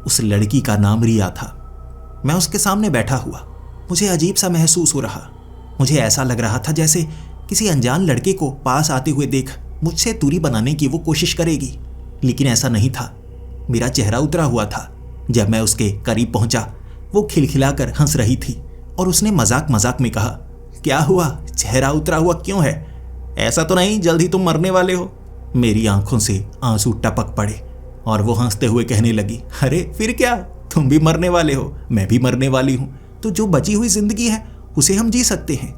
उस लड़की का नाम रिया था। मैं उसके सामने बैठा हुआ, मुझे अजीब सा महसूस हो रहा। मुझे ऐसा लग रहा था जैसे किसी अनजान लड़के को पास आते हुए देख मुझसे दूरी बनाने की वो कोशिश करेगी, लेकिन ऐसा नहीं था। मेरा चेहरा उतरा हुआ था। जब मैं उसके करीब पहुंचा वो खिलखिलाकर हंस रही थी और उसने मजाक मजाक में कहा, क्या हुआ, चेहरा उतरा हुआ क्यों है? ऐसा तो नहीं जल्द ही तुम मरने वाले हो? मेरी आंखों से आंसू टपक पड़े और वो हंसते हुए कहने लगी, अरे फिर क्या, तुम भी मरने वाले हो, मैं भी मरने वाली हूं, तो जो बची हुई जिंदगी है उसे हम जी सकते हैं।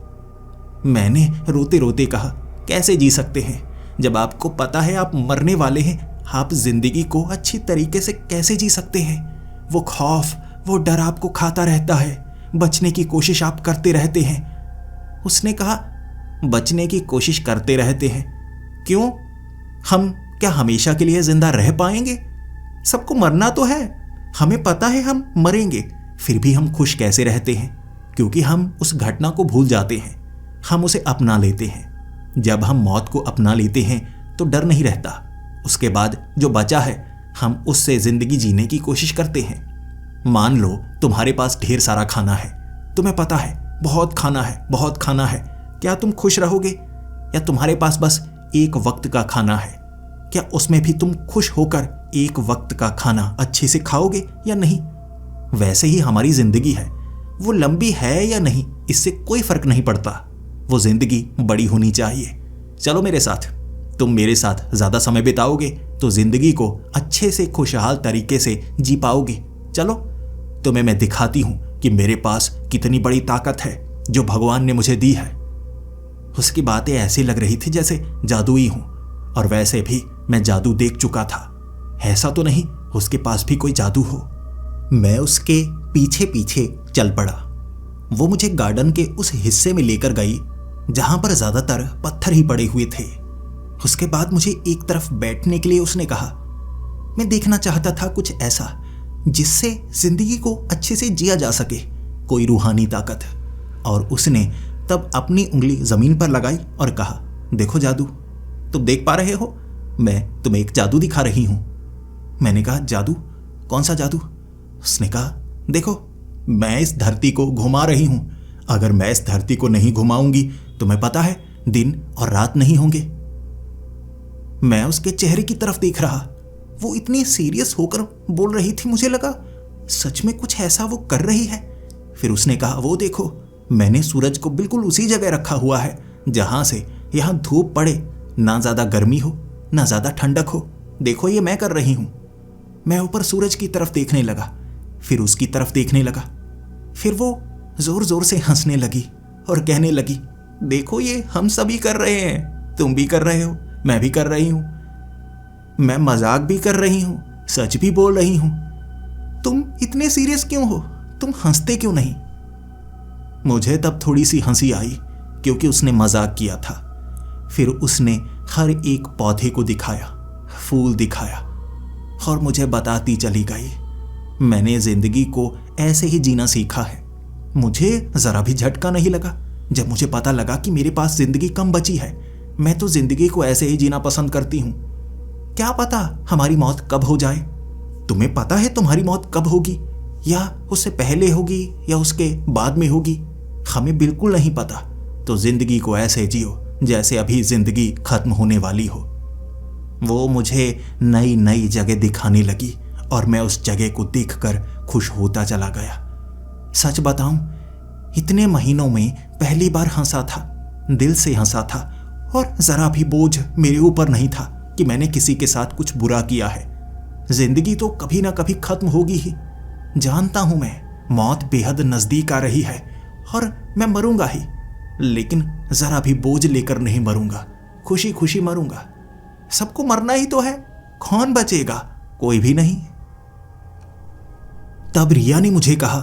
मैंने रोते रोते कहा, कैसे जी सकते हैं? जब आपको पता है आप मरने वाले हैं, आप जिंदगी को अच्छी तरीके से कैसे जी सकते हैं? वो खौफ, वो डर आपको खाता रहता है, बचने की कोशिश आप करते रहते हैं। उसने कहा, बचने की कोशिश करते रहते हैं? क्यों? हम क्या हमेशा के लिए जिंदा रह पाएंगे? सबको मरना तो है, हमें पता है हम मरेंगे, फिर भी हम खुश कैसे रहते हैं? क्योंकि हम उस घटना को भूल जाते हैं, हम उसे अपना लेते हैं। जब हम मौत को अपना लेते हैं तो डर नहीं रहता। उसके बाद जो बचा है हम उससे जिंदगी जीने की कोशिश करते हैं। मान लो तुम्हारे पास ढेर सारा खाना है, तुम्हें पता है बहुत खाना है, बहुत खाना है, क्या तुम खुश रहोगे? या तुम्हारे पास बस एक वक्त का खाना है, क्या उसमें भी तुम खुश होकर एक वक्त का खाना अच्छे से खाओगे या नहीं? वैसे ही हमारी जिंदगी है, वो लंबी है या नहीं इससे कोई फर्क नहीं पड़ता, वो जिंदगी बड़ी होनी चाहिए। चलो मेरे साथ, तुम मेरे साथ ज्यादा समय बिताओगे तो जिंदगी को अच्छे से खुशहाल तरीके से जी पाओगे। चलो तुम्हें मैं दिखाती हूं कि मेरे पास कितनी बड़ी ताकत है जो भगवान ने मुझे दी है। उसकी बातें ऐसी लग रही थी जैसे जादुई हूं, और वैसे भी मैं जादू देख चुका था, ऐसा तो नहीं उसके पास भी कोई जादू हो। मैं उसके पीछे पीछे चल पड़ा। वो मुझे गार्डन के उस हिस्से में लेकर गई जहां पर ज्यादातर पत्थर ही पड़े हुए थे। उसके बाद मुझे एक तरफ बैठने के लिए उसने कहा। मैं देखना चाहता था कुछ ऐसा जिससे जिंदगी को अच्छे से जिया जा सके, कोई रूहानी ताकत। और उसने तब अपनी उंगली जमीन पर लगाई और कहा, देखो जादू, तुम देख पा रहे हो, मैं तुम्हें एक जादू दिखा रही हूं। मैंने कहा, जादू? कौन सा जादू? उसने कहा, देखो मैं इस धरती को घुमा रही हूं, अगर मैं इस धरती को नहीं घुमाऊंगी तुम्हें पता है दिन और रात नहीं होंगे। मैं उसके चेहरे की तरफ देख रहा, वो इतनी सीरियस होकर बोल रही थी, मुझे लगा सच में कुछ ऐसा वो कर रही है। फिर उसने कहा, वो देखो मैंने सूरज को बिल्कुल उसी जगह रखा हुआ है जहां से यहां धूप पड़े, ना ज्यादा गर्मी हो ना ज्यादा ठंडक हो, देखो ये मैं कर रही हूं। मैं ऊपर सूरज की तरफ देखने लगा, फिर उसकी तरफ देखने लगा, फिर वो जोर जोर से हंसने लगी और कहने लगी, देखो ये हम सभी कर रहे हैं, तुम भी कर रहे हो, मैं भी कर रही हूं, मैं मजाक भी कर रही हूं, सच भी बोल रही हूं। तुम इतने सीरियस क्यों हो? तुम हंसते क्यों नहीं? मुझे तब थोड़ी सी हंसी आई क्योंकि उसने मजाक किया था। फिर उसने हर एक पौधे को दिखाया, फूल दिखाया और मुझे बताती चली गई। मैंने जिंदगी को ऐसे ही जीना सीखा है। मुझे जरा भी झटका नहीं लगा जब मुझे पता लगा कि मेरे पास जिंदगी कम बची है। मैं तो जिंदगी को ऐसे ही जीना पसंद करती हूं। क्या पता हमारी मौत कब हो जाए? तुम्हें पता है तुम्हारी मौत कब होगी, या उससे पहले होगी या उसके बाद में होगी? हमें बिल्कुल नहीं पता। तो जिंदगी को ऐसे जियो जैसे अभी जिंदगी खत्म होने वाली हो। वो मुझे नई नई जगह दिखाने लगी और मैं उस जगह को देखकर खुश होता चला गया। सच बताऊं, इतने महीनों में पहली बार हंसा था, दिल से हंसा था, और जरा भी बोझ मेरे ऊपर नहीं था कि मैंने किसी के साथ कुछ बुरा किया है। जिंदगी तो कभी ना कभी खत्म होगी ही। जानता हूं मैं, मौत बेहद नजदीक आ रही है और मैं मरूंगा ही, लेकिन जरा भी बोझ लेकर नहीं मरूंगा, खुशी खुशी मरूंगा। सबको मरना ही तो है, कौन बचेगा? कोई भी नहीं। तब रिया ने मुझे कहा,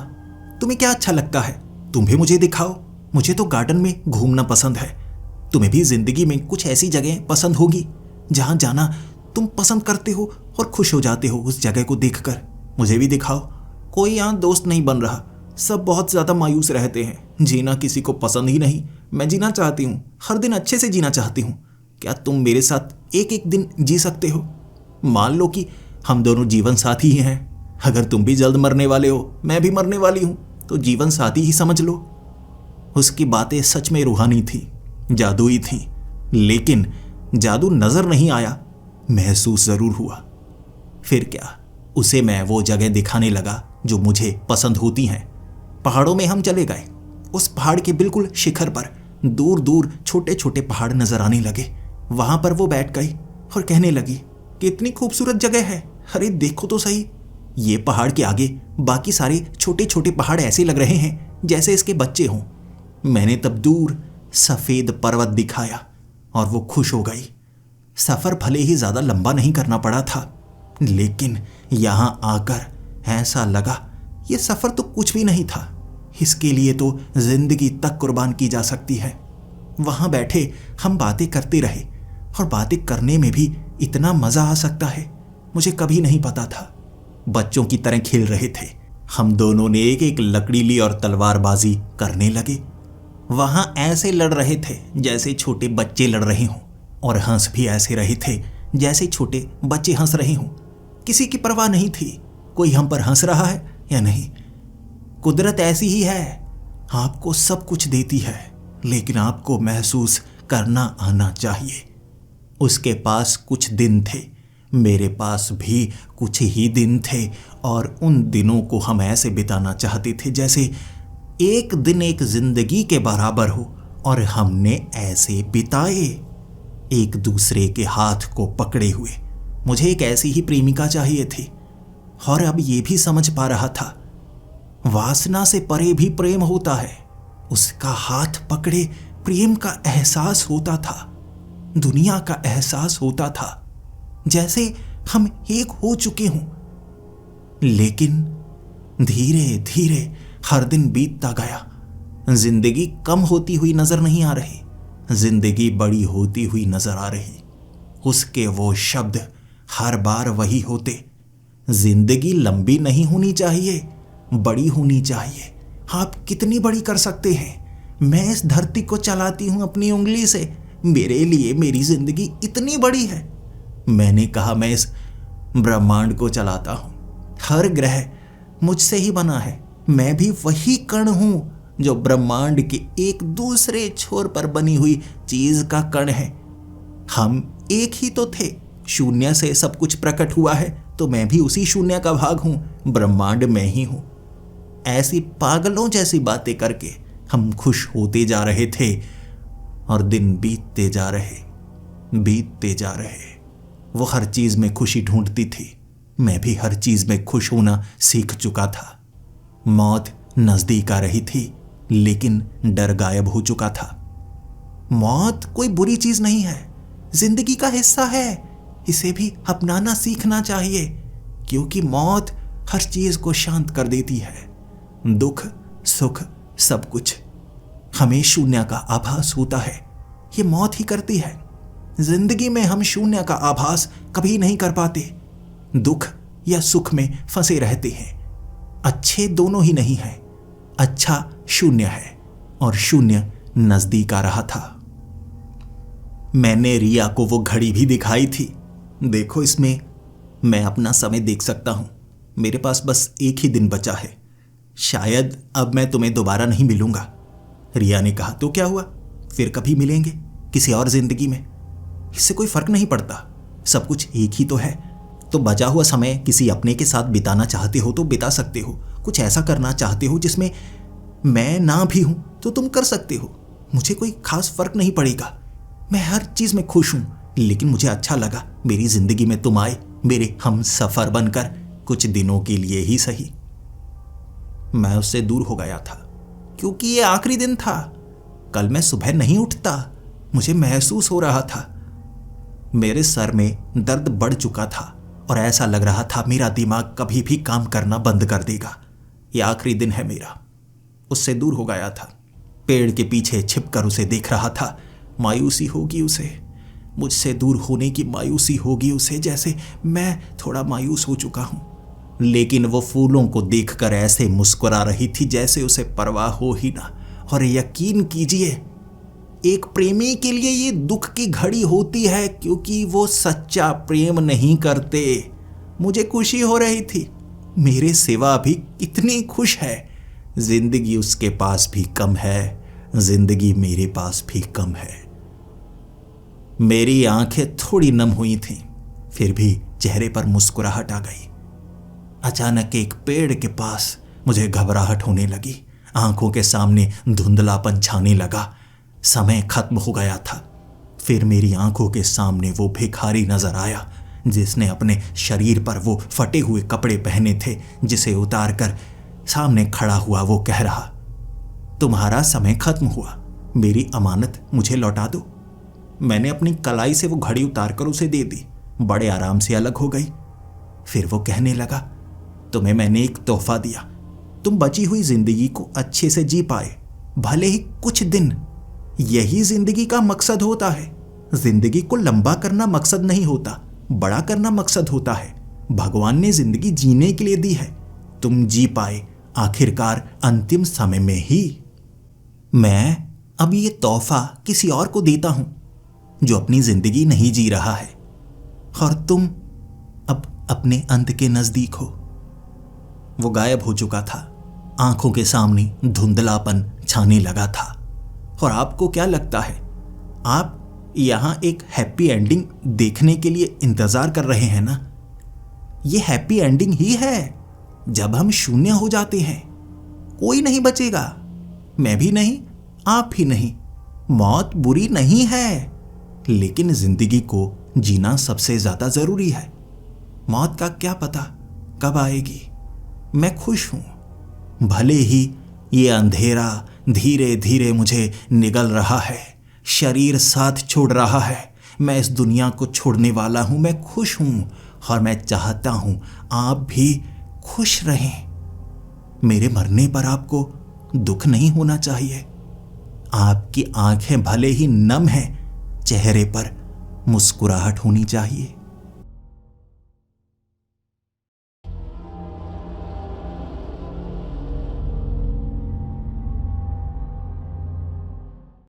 तुम्हें क्या अच्छा लगता है, तुम भी मुझे दिखाओ। मुझे तो गार्डन में घूमना पसंद है, तुम्हें भी जिंदगी में कुछ ऐसी जगह पसंद होगी जहां जाना तुम पसंद करते हो और खुश हो जाते हो उस जगह को देखकर। मुझे भी दिखाओ। कोई यहां दोस्त नहीं बन रहा, सब बहुत ज्यादा मायूस रहते हैं। जीना किसी को पसंद ही नहीं। मैं जीना चाहती हूँ, हर दिन अच्छे से जीना चाहती हूँ। क्या तुम मेरे साथ एक एक दिन जी सकते हो? मान लो कि हम दोनों जीवन साथी ही हैं। अगर तुम भी जल्द मरने वाले हो, मैं भी मरने वाली हूं, तो जीवन साथी ही समझ लो। उसकी बातें सच में रूहानी थी, जादुई थी, लेकिन जादू नजर नहीं आया, महसूस जरूर हुआ। फिर क्या, उसे मैं वो जगह दिखाने लगा जो मुझे पसंद होती हैं। पहाड़ों में हम चले गए, उस पहाड़ के बिल्कुल शिखर पर दूर दूर छोटे छोटे पहाड़ नजर आने लगे। वहां पर वो बैठ गई और कहने लगी कि इतनी खूबसूरत जगह है, अरे देखो तो सही, ये पहाड़ के आगे बाकी सारे छोटे छोटे पहाड़ ऐसे लग रहे हैं जैसे इसके बच्चे हों। मैंने तब दूर सफेद पर्वत दिखाया और वो खुश हो गई। सफर भले ही ज्यादा लंबा नहीं करना पड़ा था, लेकिन यहां आकर ऐसा लगा ये सफर तो कुछ भी नहीं था, इसके लिए तो जिंदगी तक कुर्बान की जा सकती है। वहां बैठे हम बातें करते रहे और बातें करने में भी इतना मजा आ सकता है मुझे कभी नहीं पता था। बच्चों की तरह खेल रहे थे हम दोनों ने, एक एक लकड़ी ली और तलवारबाजी करने लगे। वहां ऐसे लड़ रहे थे जैसे छोटे बच्चे लड़ रहे हों, और हंस भी ऐसे रहे थे जैसे छोटे बच्चे हंस रहे हों। किसी की परवाह नहीं थी कोई हम पर हंस रहा है या नहीं। कुदरत ऐसी ही है, आपको सब कुछ देती है, लेकिन आपको महसूस करना आना चाहिए। उसके पास कुछ दिन थे, मेरे पास भी कुछ ही दिन थे, और उन दिनों को हम ऐसे बिताना चाहते थे जैसे एक दिन एक जिंदगी के बराबर हो, और हमने ऐसे बिताए, एक दूसरे के हाथ को पकड़े हुए। मुझे एक ऐसी ही प्रेमिका चाहिए थी, और अब ये भी समझ पा रहा था वासना से परे भी प्रेम होता है। उसका हाथ पकड़े प्रेम का एहसास होता था, दुनिया का एहसास होता था, जैसे हम एक हो चुके हों। लेकिन धीरे धीरे हर दिन बीतता गया। जिंदगी कम होती हुई नजर नहीं आ रही, जिंदगी बड़ी होती हुई नजर आ रही। उसके वो शब्द हर बार वही होते, जिंदगी लंबी नहीं होनी चाहिए, बड़ी होनी चाहिए। आप कितनी बड़ी कर सकते हैं? मैं इस धरती को चलाती हूं अपनी उंगली से, मेरे लिए मेरी जिंदगी इतनी बड़ी है। मैंने कहा मैं इस ब्रह्मांड को चलाता हूं, हर ग्रह मुझसे ही बना है, मैं भी वही कण हूं जो ब्रह्मांड के एक दूसरे छोर पर बनी हुई चीज का कण है। हम एक ही तो थे, शून्य से सब कुछ प्रकट हुआ है, तो मैं भी उसी शून्य का भाग हूं, ब्रह्मांड में ही हूं। ऐसी पागलों जैसी बातें करके हम खुश होते जा रहे थे, और दिन बीतते जा रहे। वो हर चीज में खुशी ढूंढती थी, मैं भी हर चीज में खुश होना सीख चुका था। मौत नजदीक आ रही थी, लेकिन डर गायब हो चुका था। मौत कोई बुरी चीज नहीं है, जिंदगी का हिस्सा है, इसे भी अपनाना सीखना चाहिए, क्योंकि मौत हर चीज को शांत कर देती है। दुख सुख सब कुछ हमें शून्य का आभास होता है, ये मौत ही करती है। जिंदगी में हम शून्य का आभास कभी नहीं कर पाते, दुख या सुख में फंसे रहते हैं। अच्छे दोनों ही नहीं है, अच्छा शून्य है, और शून्य नजदीक आ रहा था। मैंने रिया को वो घड़ी भी दिखाई थी, देखो इसमें मैं अपना समय देख सकता हूं, मेरे पास बस एक ही दिन बचा है, शायद अब मैं तुम्हें दोबारा नहीं मिलूंगा। रिया ने कहा, तो क्या हुआ, फिर कभी मिलेंगे किसी और जिंदगी में, इससे कोई फर्क नहीं पड़ता, सब कुछ एक ही तो है। तो बचा हुआ समय किसी अपने के साथ बिताना चाहते हो तो बिता सकते हो, कुछ ऐसा करना चाहते हो जिसमें मैं ना भी हूं तो तुम कर सकते हो, मुझे कोई खास फर्क नहीं पड़ेगा, मैं हर चीज में खुश हूं। लेकिन मुझे अच्छा लगा मेरी जिंदगी में तुम आए, मेरे हम सफर बनकर, कुछ दिनों के लिए ही सही। मैं उससे दूर हो गया था क्योंकि ये आखिरी दिन था, कल मैं सुबह नहीं उठता, मुझे महसूस हो रहा था। मेरे सर में दर्द बढ़ चुका था और ऐसा लग रहा था मेरा दिमाग कभी भी काम करना बंद कर देगा। ये आखिरी दिन है मेरा। उससे दूर हो गया था, पेड़ के पीछे छिपकर उसे देख रहा था। मायूसी होगी उसे, मुझसे दूर होने की मायूसी होगी उसे, जैसे मैं थोड़ा मायूस हो चुका हूं। लेकिन वो फूलों को देखकर ऐसे मुस्कुरा रही थी जैसे उसे परवाह हो ही ना। और यकीन कीजिए, एक प्रेमी के लिए ये दुख की घड़ी होती है, क्योंकि वो सच्चा प्रेम नहीं करते। मुझे खुशी हो रही थी, मेरे सिवा भी कितनी खुश है। जिंदगी उसके पास भी कम है, जिंदगी मेरे पास भी कम है। मेरी आंखें थोड़ी नम हुई थीं, फिर भी चेहरे पर मुस्कुराहट आ गई। अचानक एक पेड़ के पास मुझे घबराहट होने लगी। आंखों के सामने धुंधलापन छाने लगा। समय खत्म हो गया था। फिर मेरी आंखों के सामने वो भिखारी नजर आया जिसने अपने शरीर पर वो फटे हुए कपड़े पहने थे, जिसे उतार कर सामने खड़ा हुआ वो कह रहा, तुम्हारा समय खत्म हुआ, मेरी अमानत मुझे लौटा दो। मैंने अपनी कलाई से वो घड़ी उतार कर उसे दे दी। बड़े आराम से अलग हो गई। फिर वो कहने लगा, तुम्हें मैंने एक तोहफा दिया, तुम बची हुई जिंदगी को अच्छे से जी पाए, भले ही कुछ दिन। यही जिंदगी का मकसद होता है। जिंदगी को लंबा करना मकसद नहीं होता, बड़ा करना मकसद होता है। भगवान ने जिंदगी जीने के लिए दी है, तुम जी पाए आखिरकार अंतिम समय में ही। मैं अब ये तोहफा किसी और को देता हूं जो अपनी जिंदगी नहीं जी रहा है, और तुम अब अपने अंत के नजदीक हो। वो गायब हो चुका था। आंखों के सामने धुंधलापन छाने लगा था। और आपको क्या लगता है, आप यहां एक हैप्पी एंडिंग देखने के लिए इंतजार कर रहे हैं ना? ये हैप्पी एंडिंग ही है। जब हम शून्य हो जाते हैं, कोई नहीं बचेगा, मैं भी नहीं, आप ही नहीं। मौत बुरी नहीं है, लेकिन जिंदगी को जीना सबसे ज्यादा जरूरी है। मौत का क्या पता कब आएगी। मैं खुश हूं, भले ही ये अंधेरा धीरे धीरे मुझे निगल रहा है, शरीर साथ छोड़ रहा है। मैं इस दुनिया को छोड़ने वाला हूं। मैं खुश हूं और मैं चाहता हूं आप भी खुश रहें। मेरे मरने पर आपको दुख नहीं होना चाहिए। आपकी आंखें भले ही नम हैं, चेहरे पर मुस्कुराहट होनी चाहिए।